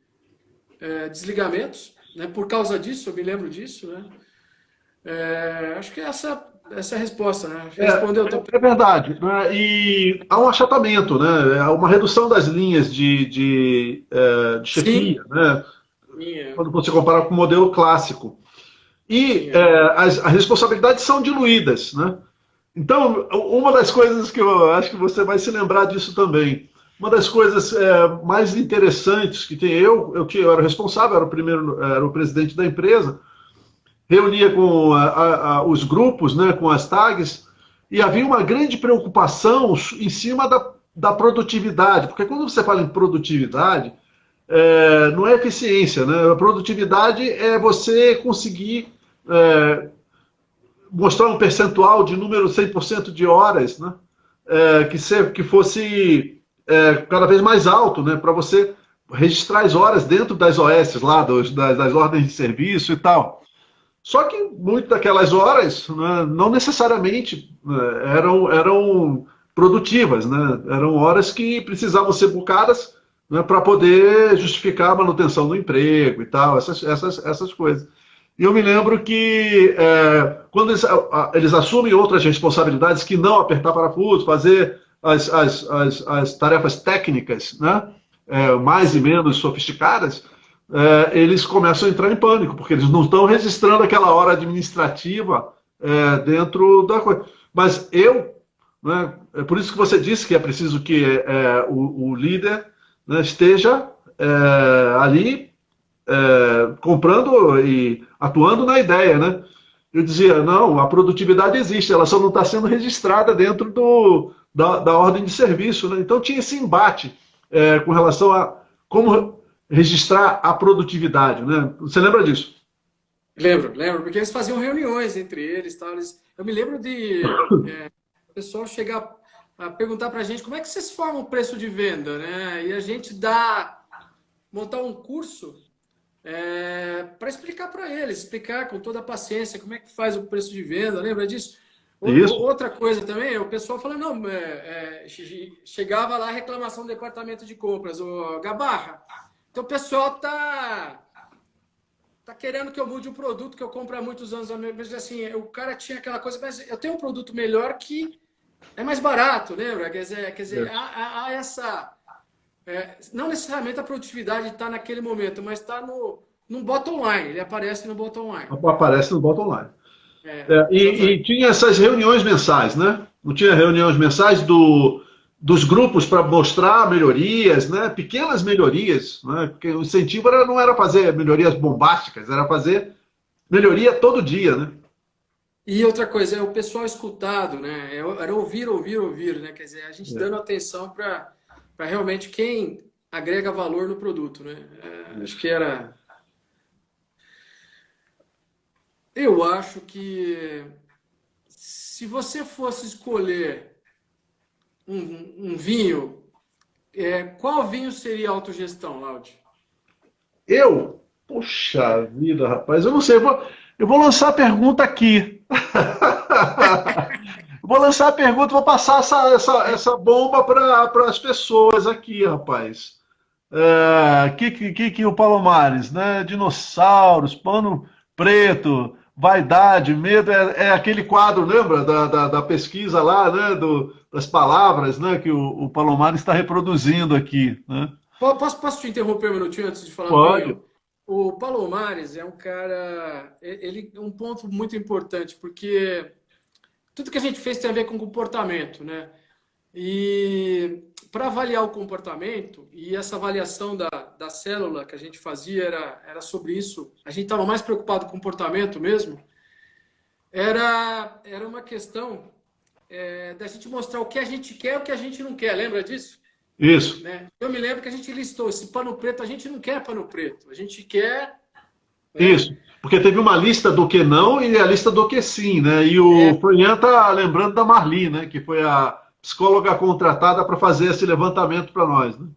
desligamentos, né? Por causa disso, eu me lembro disso, né? Acho que essa é a resposta, né? Respondeu é verdade. Né? E há um achatamento, né? Há uma redução das linhas de chefia, né? Quando você compara com o modelo clássico. E as responsabilidades são diluídas, né? Então, uma das coisas que eu acho que você vai se lembrar disso também, uma das coisas mais interessantes que tem, eu era responsável, era o presidente da empresa, reunia com os grupos, né, com as tags, e havia uma grande preocupação em cima da produtividade, porque quando você fala em produtividade, não é eficiência, né? A produtividade é você conseguir mostrar um percentual de número 100% de horas, né? Que fosse cada vez mais alto, né? Para você registrar as horas dentro das OS lá, das ordens de serviço e tal. Só que muitas daquelas horas, né, não necessariamente, né, eram produtivas, né? Eram horas que precisavam ser bucadas, né, para poder justificar a manutenção do emprego e tal, essas coisas. E eu me lembro que quando eles assumem outras responsabilidades que não apertar parafuso, fazer as tarefas técnicas, né, mais e menos sofisticadas, eles começam a entrar em pânico, porque eles não estão registrando aquela hora administrativa dentro da coisa. Mas né, é por isso que você disse que é preciso que o líder, né, esteja ali comprando e atuando na ideia, né? Eu dizia, não, a produtividade existe, ela só não está sendo registrada dentro da ordem de serviço, né? Então tinha esse embate com relação a como registrar a produtividade, né? Você lembra disso? Lembro, porque eles faziam reuniões entre eles, tal. Eu me lembro de o pessoal chegar a perguntar para a gente como é que vocês formam o preço de venda, né? E a gente montar um curso para explicar para eles, explicar com toda a paciência como é que faz o preço de venda, lembra disso? Isso. Outra coisa também, o pessoal fala, não, chegava lá a reclamação do departamento de compras, o Gabarra, então o pessoal tá querendo que eu mude um produto que eu compro há muitos anos, mas assim, o cara tinha aquela coisa, mas eu tenho um produto melhor que é mais barato, lembra? Quer dizer, há essa... não necessariamente a produtividade está naquele momento, mas está no bottom line, ele aparece no bottom line. Aparece no bottom line. E tinha essas reuniões mensais, né? Não tinha reuniões mensais dos grupos para mostrar melhorias, né? Pequenas melhorias, né? Porque o incentivo não era fazer melhorias bombásticas, era fazer melhoria todo dia, né? E outra coisa, é o pessoal escutado, né? Era ouvir, né? Quer dizer, a gente dando atenção para realmente quem agrega valor no produto, né? Acho que era... Eu acho que se você fosse escolher um vinho, qual vinho seria autogestão, Laude? Puxa vida, rapaz, eu não sei, eu vou lançar a pergunta aqui. Vou lançar a pergunta, vou passar essa bomba para as pessoas aqui, rapaz. Que o Palomares, né? Dinossauros, pano preto, vaidade, medo, é aquele quadro, lembra? Da pesquisa lá, né? Das palavras, né? Que o Palomares está reproduzindo aqui, né? Posso te interromper um minutinho antes de falar do Pode. vinho? O Palomares é um cara. Ele é um ponto muito importante, porque tudo que a gente fez tem a ver com comportamento, né? E para avaliar o comportamento, e essa avaliação da célula que a gente fazia era sobre isso, a gente estava mais preocupado com o comportamento mesmo, era uma questão da gente mostrar o que a gente quer e o que a gente não quer, lembra disso? Isso. Né? Eu me lembro que a gente listou esse pano preto, a gente não quer pano preto, a gente quer... Isso. Porque teve uma lista do que não e a lista do que sim, né? E o Froian tá lembrando da Marli, né? Que foi a psicóloga contratada para fazer esse levantamento para nós, né?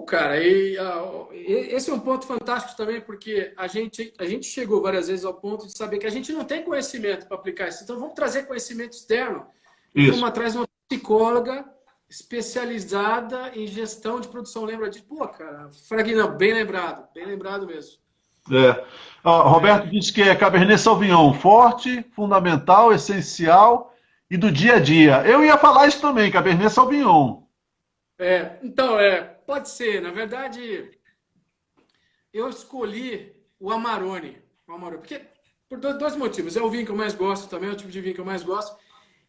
Cara, esse é um ponto fantástico também, porque a gente chegou várias vezes ao ponto de saber que a gente não tem conhecimento para aplicar isso. Então, vamos trazer conhecimento externo e vamos atrás de uma psicóloga especializada em gestão de produção. Lembra disso? Pô, cara, Fraguinão, bem lembrado mesmo. Roberto disse que é Cabernet Sauvignon, forte, fundamental, essencial e do dia a dia. Eu ia falar isso também, Cabernet Sauvignon. Então, pode ser. Na verdade, eu escolhi o Amarone. Porque, por dois motivos. É o vinho que eu mais gosto também, é o tipo de vinho que eu mais gosto.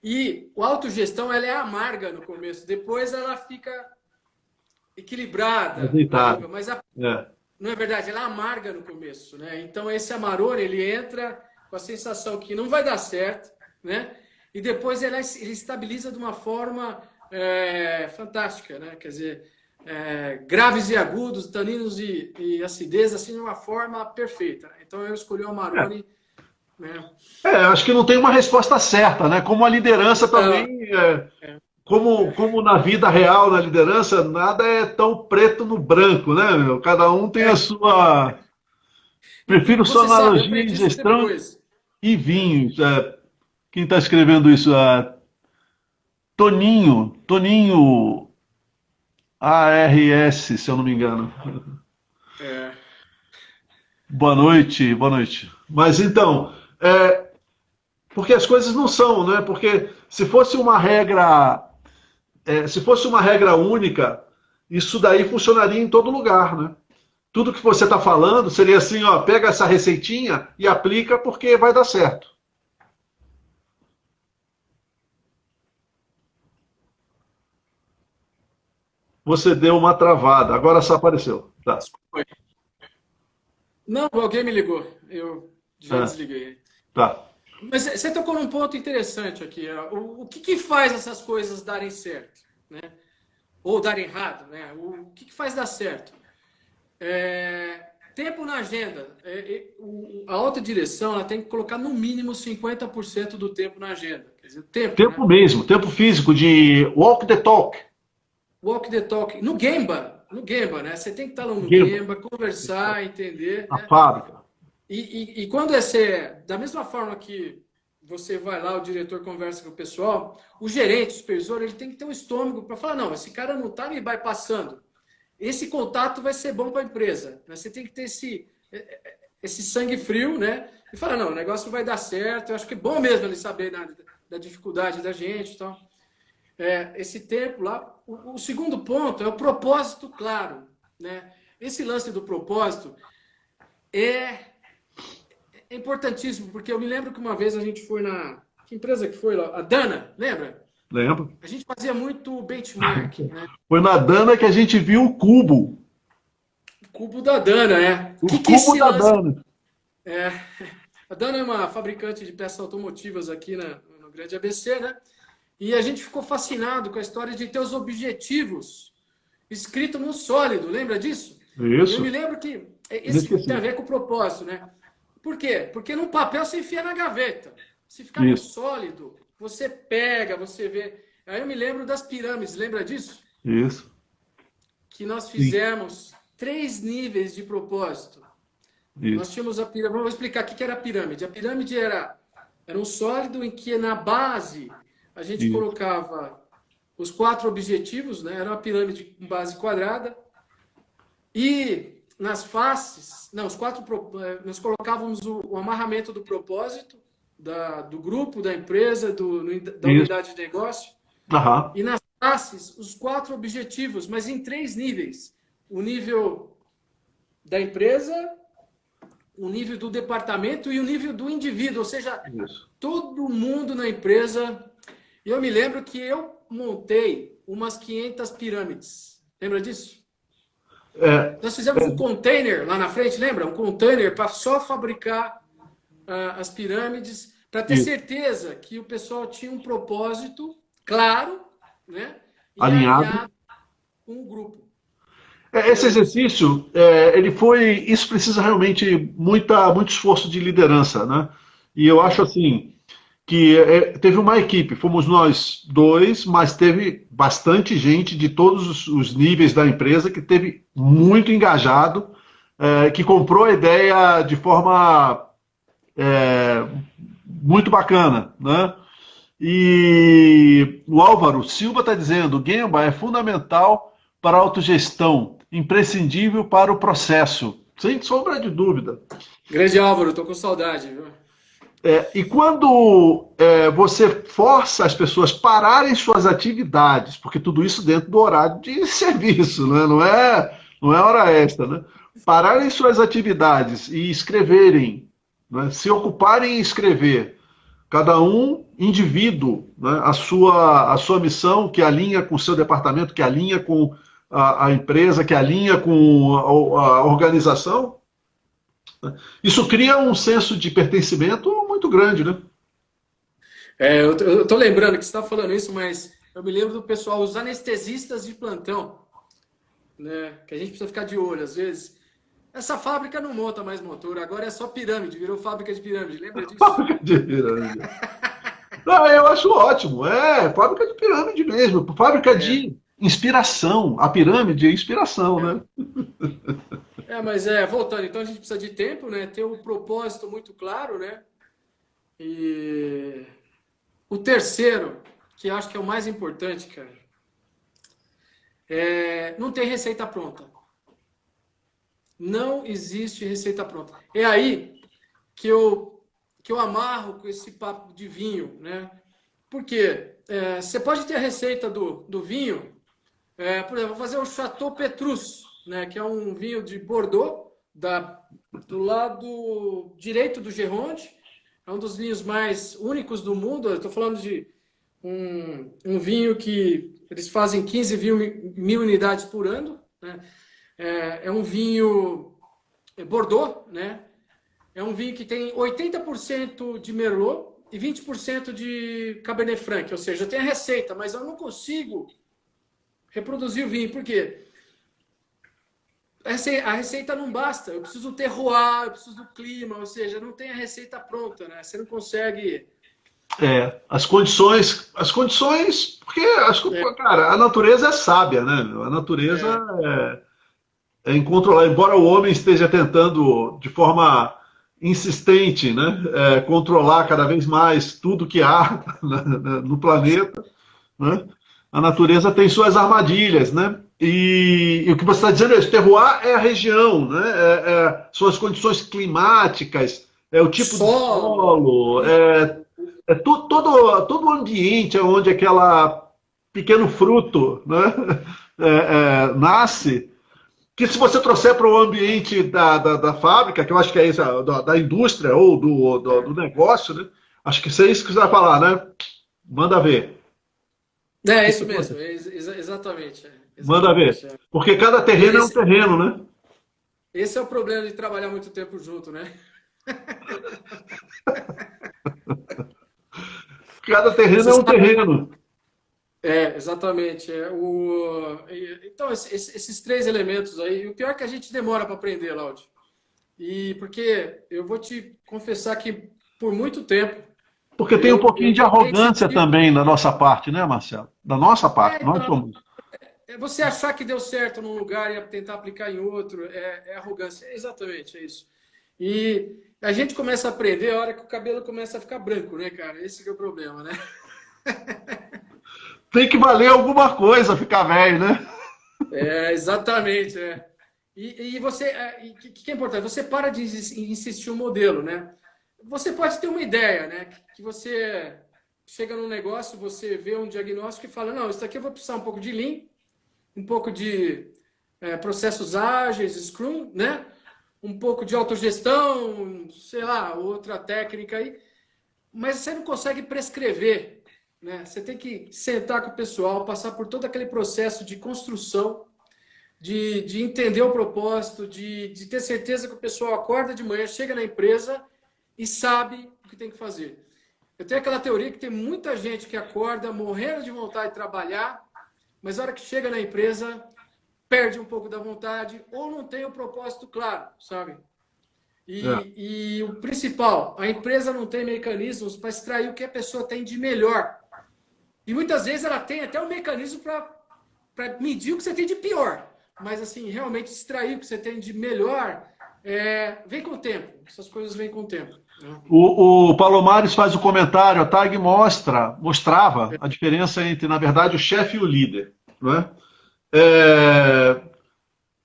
E a autogestão, ela é amarga no começo. Depois ela fica equilibrada na língua. Mas não é verdade, ela é amarga no começo, né? Então, esse Amarone, ele entra com a sensação que não vai dar certo, né? E depois ele estabiliza de uma forma fantástica, né? Quer dizer, graves e agudos, taninos e acidez, assim, de uma forma perfeita. Então, eu escolhi o Amarone né? Acho que não tem uma resposta certa, né? Como a liderança Então, também, é, como na vida real, na liderança, nada é tão preto no branco, né, meu? Cada um tem a é. sua. E Prefiro sua você sabe, eu analogia em aprendi isso gestão depois. e vinhos. Quem está escrevendo isso? Toninho ARS, se eu não me engano. É, Boa noite, boa noite. Mas então, porque as coisas não são, né? Porque se fosse uma regra única, isso daí funcionaria em todo lugar, né? Tudo que você está falando seria assim, ó, pega essa receitinha e aplica porque vai dar certo. Você deu uma travada, agora só apareceu. Tá. desculpa. Não, alguém me ligou. Eu já É, desliguei. tá. Mas você tocou num ponto interessante aqui. Ó. O que que faz essas coisas darem certo, né? Ou darem errado, né? O que que faz dar certo? Tempo na agenda. A alta direção ela tem que colocar no mínimo 50% do tempo na agenda. Quer dizer, tempo, né? Tempo mesmo, tempo físico de walk the talk. Walk the talk. No Gemba, né? Você tem que estar lá no Gemba, Gemba, conversar, entender, a né? fábrica. E quando é ser, da mesma forma que você vai lá, o diretor conversa com o pessoal, o gerente, o supervisor, ele tem que ter um estômago para falar, não, esse cara não está me bypassando. Esse contato vai ser bom para a empresa. Né? Você tem que ter esse sangue frio, né? E falar, não, o negócio vai dar certo. Eu acho que é bom mesmo ele saber da dificuldade da gente. Então, esse tempo lá. O segundo ponto é o propósito claro. Né? Esse lance do propósito é importantíssimo, porque eu me lembro que uma vez a gente foi na. Que empresa que foi lá? A Dana, lembra? Lembra? A gente fazia muito benchmark, né? Foi na Dana que a gente viu o cubo. Cubo da Dana, né? O O que cubo esse da lance. Dana. É, a Dana é uma fabricante de peças automotivas aqui no Grande ABC, né? E a gente ficou fascinado com a história de ter os objetivos escritos no sólido, lembra disso? E eu me Isso. lembro que esse tem a Inesquecível. ver com o propósito, né? Por quê? Porque no papel você enfia na gaveta. Se ficar no Isso. sólido, você pega, você vê. Aí eu me lembro das pirâmides, lembra disso? Isso. Que nós Sim. fizemos 3 níveis de propósito. Nós Isso. tínhamos a pirâmide. Vamos explicar o que era a pirâmide. A pirâmide era um sólido em que na base a gente Isso. colocava os 4 objetivos, né? Era uma pirâmide com base quadrada. E nas faces, não, nós colocávamos o amarramento do propósito do grupo, da empresa, da Isso. unidade de negócio. Aham. E nas faces, os 4 objetivos, mas em 3 níveis. O nível da empresa, o nível do departamento e o nível do indivíduo, ou seja, Isso. todo mundo na empresa. Eu me lembro que eu montei umas 500 pirâmides. Lembra disso? É, Nós fizemos um container lá na frente, lembra? Um container para só fabricar as pirâmides, para ter isso. certeza que o pessoal tinha um propósito claro, né? E Alinhado. alinhado com o grupo. Esse Lembra disso? exercício, ele foi. Isso precisa realmente muito esforço de liderança, né? E eu acho assim que teve uma equipe, fomos nós dois, mas teve bastante gente de todos os níveis da empresa que teve muito engajado, que comprou a ideia de forma é, muito bacana, né? E o Álvaro Silva está dizendo: o Gemba é fundamental para a autogestão, imprescindível para o processo, sem sombra de dúvida. Grande Álvaro, tô com saudade, viu? E quando você força as pessoas a pararem suas atividades, porque tudo isso dentro do horário de serviço, né? Não é hora extra, né? Pararem suas atividades e escreverem, né? Se ocuparem em escrever, cada um indivíduo, né? A sua missão que alinha com o seu departamento, que alinha com a empresa, que alinha com a organização, isso cria um senso de pertencimento muito grande, né? Eu tô lembrando que você está falando isso, mas eu me lembro do pessoal, os anestesistas de plantão, né? Que a gente precisa ficar de olho às vezes. Essa fábrica não monta mais motor, agora é só pirâmide, virou fábrica de pirâmide, lembra disso? Fábrica de pirâmide. Não, eu acho ótimo. É, fábrica de pirâmide mesmo. Fábrica É, de inspiração. A pirâmide é inspiração, é. né? Mas voltando, então a gente precisa de tempo, né? Ter um propósito muito claro, né? E o terceiro, que eu acho que é o mais importante, cara, não tem receita pronta. Não existe receita pronta. É aí que eu amarro com esse papo de vinho, né? Porque você pode ter a receita do vinho, por exemplo, vou fazer um Chateau Petrus, né? Que é um vinho de Bordeaux, do lado direito do Gironde. É um dos vinhos mais únicos do mundo. Estou falando de um vinho que eles fazem 15 mil unidades por ano, né? É um vinho Bordeaux, né? É um vinho que tem 80% de Merlot e 20% de Cabernet Franc. Ou seja, tem a receita, mas eu não consigo reproduzir o vinho. Por quê? A receita não basta. Eu preciso terroir, eu preciso do clima. Ou seja, não tem a receita pronta, né? Você não consegue... É, as condições, porque É, cara, a natureza é sábia, né? A natureza é, é incontrolável, embora o homem esteja tentando de forma insistente, né, controlar cada vez mais tudo que há no planeta, né? A natureza tem suas armadilhas, né? E o que você está dizendo é isso, terroir é a região, né? São as condições climáticas, é o tipo de solo. solo, todo o ambiente onde aquela pequeno fruto, né, nasce, que se você trouxer para o ambiente da fábrica, que eu acho que é isso, da indústria ou do negócio, né, acho que isso é isso que você vai falar, né? Manda ver. É isso mesmo, exatamente. Manda ver. Exatamente. Porque cada terreno é um Esse, terreno, né? esse é o problema de trabalhar muito tempo junto, né? Cada terreno Você é um sabe, terreno. exatamente. Então, esses três elementos aí, o pior é que a gente demora para aprender, Laude. E porque eu vou te confessar que por muito tempo Porque tem um eu pouquinho de tentei arrogância sentir. também da nossa parte, né, Marcelo? Da nossa parte, nós Então, somos. você achar que deu certo num lugar e tentar aplicar em outro, arrogância. Exatamente, é isso. E a gente começa a aprender a hora que o cabelo começa a ficar branco, né, cara? Esse que é o problema, né? Tem que valer alguma coisa ficar velho, né? Exatamente. E você, que é importante? Você para de insistir um modelo, né? Você pode ter uma ideia, né? Que você chega num negócio, você vê um diagnóstico e fala, não, isso aqui eu vou precisar um pouco de Lean, um pouco de processos ágeis, Scrum, né? Um pouco de autogestão, sei lá, outra técnica aí. Mas você não consegue prescrever, né? Você tem que sentar com o pessoal, passar por todo aquele processo de construção, de entender o propósito, de ter certeza que o pessoal acorda de manhã, chega na empresa e sabe o que tem que fazer. Eu tenho aquela teoria que tem muita gente que acorda morrendo de vontade de trabalhar, mas na hora que chega na empresa, perde um pouco da vontade ou não tem o propósito claro, sabe? É. E o principal, a empresa não tem mecanismos para extrair o que a pessoa tem de melhor. E muitas vezes ela tem até um mecanismo para medir o que você tem de pior. Mas, assim, realmente extrair o que você tem de melhor vem com o tempo. Essas coisas vêm com o tempo. Né? O Palomares faz o comentário, a TAG mostrava a diferença entre, na verdade, o chefe e o líder. Não é?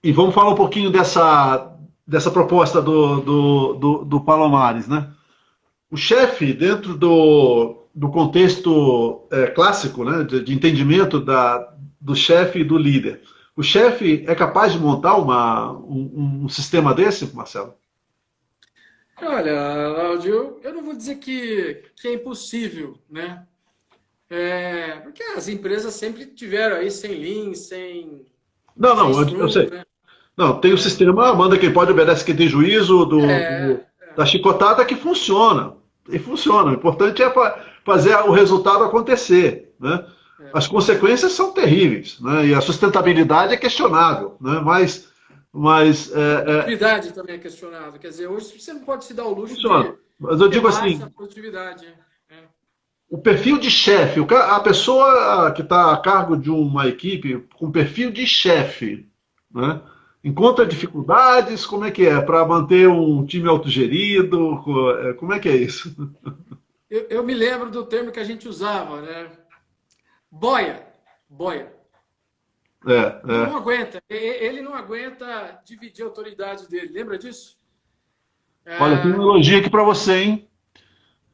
E vamos falar um pouquinho dessa proposta do Palomares. Né? O chefe, dentro do contexto clássico, né, de entendimento do chefe e do líder, o chefe é capaz de montar um sistema desse, Marcelo? Olha, Láudio, eu não vou dizer que é impossível, né? Porque as empresas sempre tiveram aí sem Lean, Não, sem não, eu Scrum, sei. né? Não, tem o sistema, manda quem pode, obedece quem tem juízo, É, da chicotada que funciona. E funciona. O importante é fazer o resultado acontecer. Né? é, As consequências são terríveis, né? E a sustentabilidade é questionável. Né? Mas Produtividade também é questionado. Quer dizer, hoje você não pode se dar o luxo funciona. de Mas eu ter digo mais a assim, produtividade. o perfil de chefe, a pessoa que está a cargo de uma equipe com perfil de chefe, né? Encontra Uhum. dificuldades, como é que é? Para manter um time autogerido, como é que é isso? Eu me lembro do termo que a gente usava, né? Boia. Boia. É, Não é. aguenta. Ele não aguenta dividir a autoridade dele. Lembra disso? Olha, tem um É, elogio aqui para você, hein?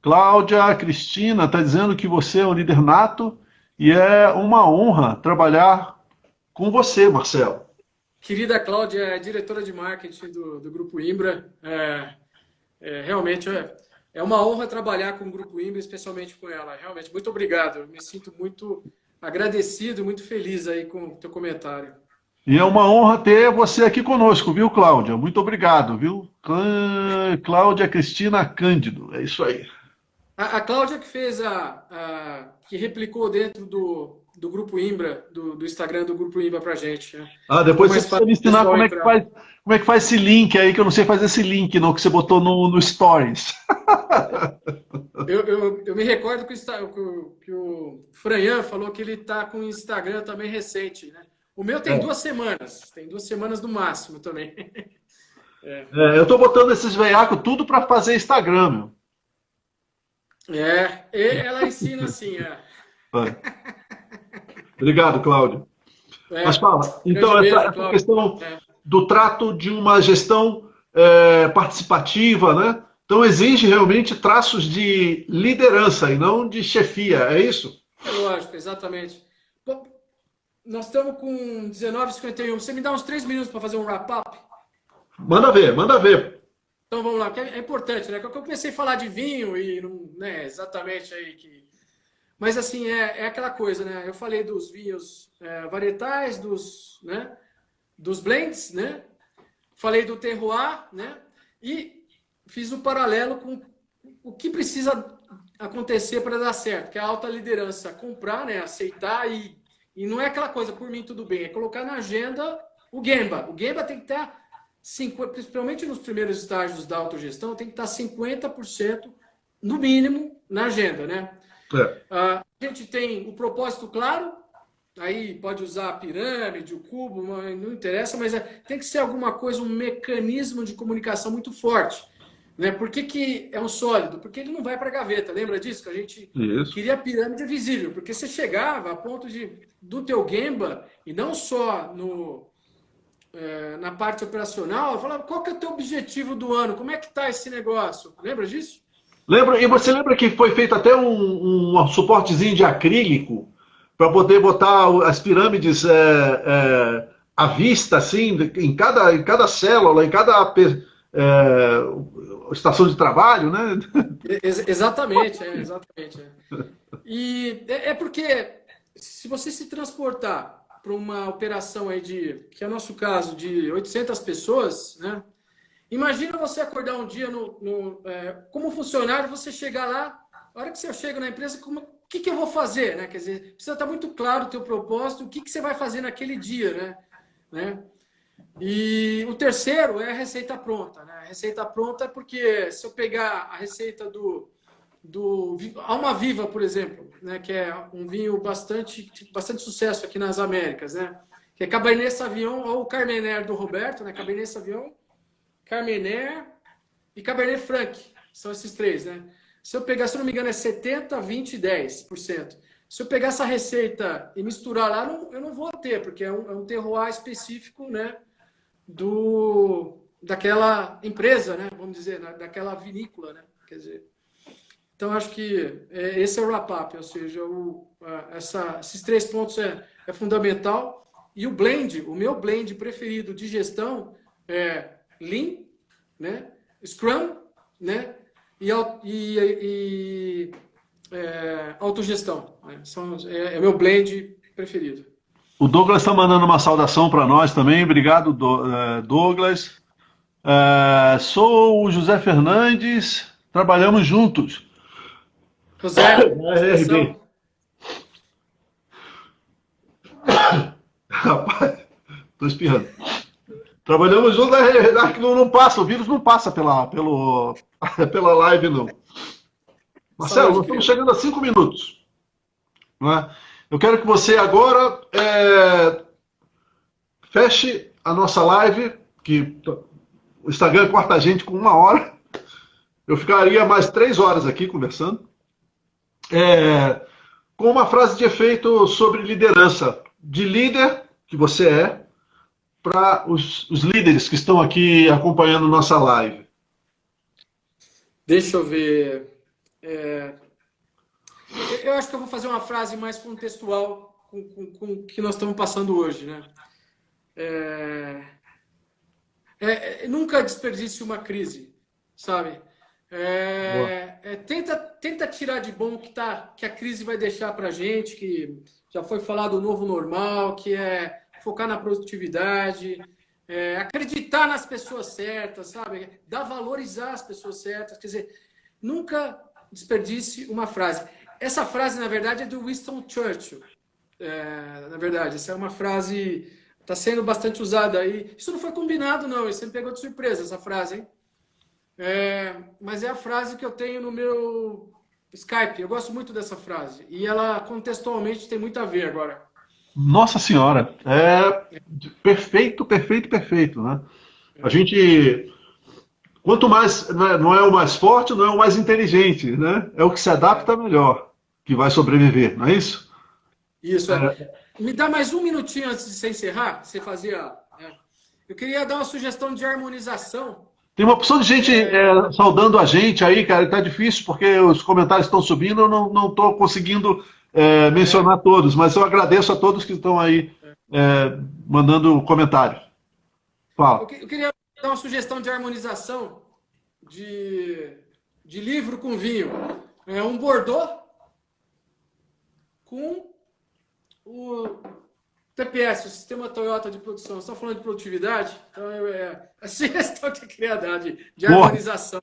Cláudia Cristina está dizendo que você é um líder nato e é uma honra trabalhar com você, Marcelo. querida Cláudia, é diretora de marketing do Grupo Imbra. Realmente é uma honra trabalhar com o Grupo Imbra, especialmente com ela. Realmente, muito obrigado. Eu me sinto muito agradecido, muito feliz aí com o teu comentário. E é uma honra ter você aqui conosco, viu, Cláudia? Muito obrigado, viu? Cláudia Cristina Cândido, é isso aí. A Cláudia que fez que replicou dentro do Grupo Imbra, do Instagram do Grupo Imbra pra gente, né? Ah, Ficou depois você mais precisa fácil me o ensinar pessoal entrar. como é que faz esse link aí, que eu não sei fazer esse link, não, que você botou no Stories. Eu me recordo que o Franhan falou que ele está com o Instagram também recente, né? O meu tem 2 semanas no máximo também. Eu tô botando esses veiacos tudo para fazer Instagram, meu. Ela ensina assim, Vai. Obrigado, Cláudio. Mas fala, então, grande beijo, essa Cláudio. questão do trato de uma gestão participativa, né? Então, exige realmente traços de liderança e não de chefia, é isso? É lógico, exatamente. Bom, nós estamos com 19h51. Você me dá uns 3 minutos para fazer um wrap-up? Manda ver, manda ver. Então vamos lá, porque é importante, né? Porque eu comecei a falar de vinho e não, né, exatamente aí que. Mas assim, é aquela coisa, né? Eu falei dos vinhos varietais, dos blends, né? Falei do terroir, né? E fiz um paralelo com o que precisa acontecer para dar certo, que é a alta liderança comprar, né? Aceitar e não é aquela coisa, por mim tudo bem, é colocar na agenda o Gemba. O Gemba tem que estar, principalmente nos primeiros estágios da autogestão, tem que estar 50% no mínimo na agenda, né? É. A gente tem o propósito claro, aí pode usar a pirâmide, o cubo, não interessa, mas tem que ser alguma coisa, um mecanismo de comunicação muito forte. Né? Por que é um sólido? Porque ele não vai para a gaveta. Lembra disso? Que a gente Isso. queria a pirâmide visível, porque você chegava a ponto do teu Gemba, e não só na parte operacional, eu falava, qual que é o teu objetivo do ano? Como é que está esse negócio? Lembra disso? Lembra, e você lembra que foi feito até um suportezinho de acrílico para poder botar as pirâmides à vista, assim, em cada célula, em cada estação de trabalho, né? Exatamente, exatamente. E é porque se você se transportar para uma operação aí que é o nosso caso, de 800 pessoas, né? Imagina você acordar um dia como funcionário, você chegar lá, a hora que você chega na empresa, o que eu vou fazer, né? Quer dizer, precisa estar muito claro o teu propósito, o que você vai fazer naquele dia, né? E o terceiro é a receita pronta, né? A receita pronta é porque se eu pegar a receita do Alma Viva, por exemplo, né, que é um vinho bastante sucesso aqui nas Américas, né? Que é Cabernet Sauvignon ou Carmener do Roberto, né? Cabernet Sauvignon, Carmener e Cabernet Franc. São esses três, né? Se eu pegar, se eu não me engano, é 70, 20 e 10%. Se eu pegar essa receita e misturar lá, eu não vou ter, porque é um terroir específico, né? Daquela empresa, né? Vamos dizer, daquela vinícola, né? Quer dizer, então acho que esse é o wrap-up, ou seja, esses 3 pontos é fundamental. E o blend, o meu blend preferido de gestão é Lean, né? Scrum, né? E autogestão. Né? É meu blend preferido. O Douglas está mandando uma saudação para nós também. Obrigado, Douglas. Sou o José Fernandes, trabalhamos juntos. José, Na RB. satisfação. Rapaz, tô espirrando. Trabalhamos juntos, não passa, o vírus não passa pela live, não. Marcelo, nós estamos chegando a 5 minutos. Não é? Eu quero que você agora feche a nossa live, que o Instagram corta a gente com 1 hora. Eu ficaria mais 3 horas aqui conversando. Com uma frase de efeito sobre liderança. De líder, que você é, para os líderes que estão aqui acompanhando nossa live. Deixa eu ver. Eu acho que eu vou fazer uma frase mais contextual com o que nós estamos passando hoje, né? Nunca desperdice uma crise, sabe? Tenta tirar de bom que a crise vai deixar para a gente, que já foi falado o novo normal, que é focar na produtividade, acreditar nas pessoas certas, sabe? Valorizar as pessoas certas. Quer dizer, nunca desperdice uma frase. Essa frase, na verdade, é do Winston Churchill. Na verdade, essa é uma frase que está sendo bastante usada aí. Isso não foi combinado, não. Isso me pegou de surpresa, essa frase, hein? Mas é a frase que eu tenho no meu Skype. Eu gosto muito dessa frase. E ela, contextualmente, tem muito a ver agora. Nossa Senhora, perfeito, perfeito, perfeito, né? A gente, quanto mais, não é o mais forte, não é o mais inteligente, né? É o que se adapta melhor, que vai sobreviver, não é isso? Isso, Me dá mais um minutinho antes de você encerrar, você fazia... Eu queria dar uma sugestão de harmonização. Tem uma opção de gente saudando a gente aí, cara, tá difícil porque os comentários estão subindo, eu não estou conseguindo mencionar todos, mas eu agradeço a todos que estão aí mandando comentário. Fala. Eu queria dar uma sugestão de harmonização de livro com vinho. Um Bordeaux com o TPS, o Sistema Toyota de Produção. Estão falando de produtividade? Então, a sugestão que eu queria dar de harmonização.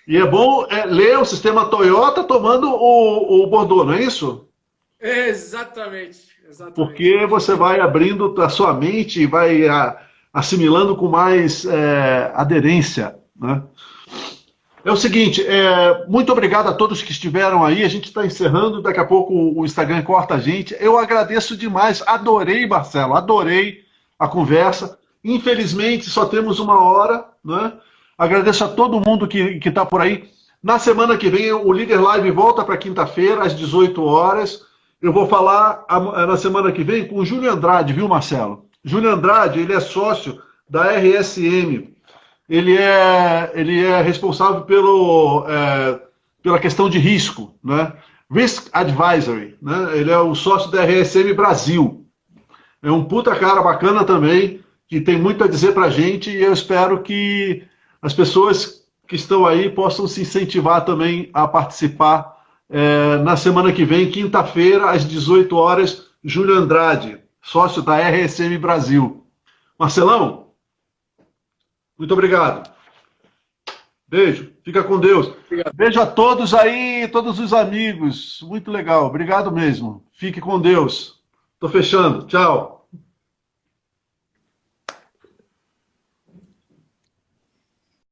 E é bom ler o Sistema Toyota tomando o Bordeaux, não é isso? Exatamente. Porque você vai abrindo a sua mente e vai assimilando com mais aderência, né? É o seguinte, muito obrigado a todos que estiveram aí, a gente está encerrando, daqui a pouco o Instagram corta a gente. Eu agradeço demais, adorei, Marcelo, adorei a conversa. Infelizmente só temos 1 hora, né? Agradeço a todo mundo que está por aí. Na semana que vem o Líder Live volta para quinta-feira, às 18 horas. Eu vou falar na semana que vem com o Júlio Andrade, viu, Marcelo? Júlio Andrade, ele é sócio da RSM. Ele é responsável pela questão de risco, né? Risk Advisory, né? Ele é o sócio da RSM Brasil. É um puta cara bacana também, que tem muito a dizer pra gente, e eu espero que as pessoas que estão aí possam se incentivar também a participar na semana que vem, quinta-feira, às 18 horas, Júlio Andrade, sócio da RSM Brasil. Marcelão, muito obrigado. Beijo, fica com Deus. Obrigado. Beijo a todos aí, todos os amigos. Muito legal, obrigado mesmo. Fique com Deus. Tô fechando, tchau.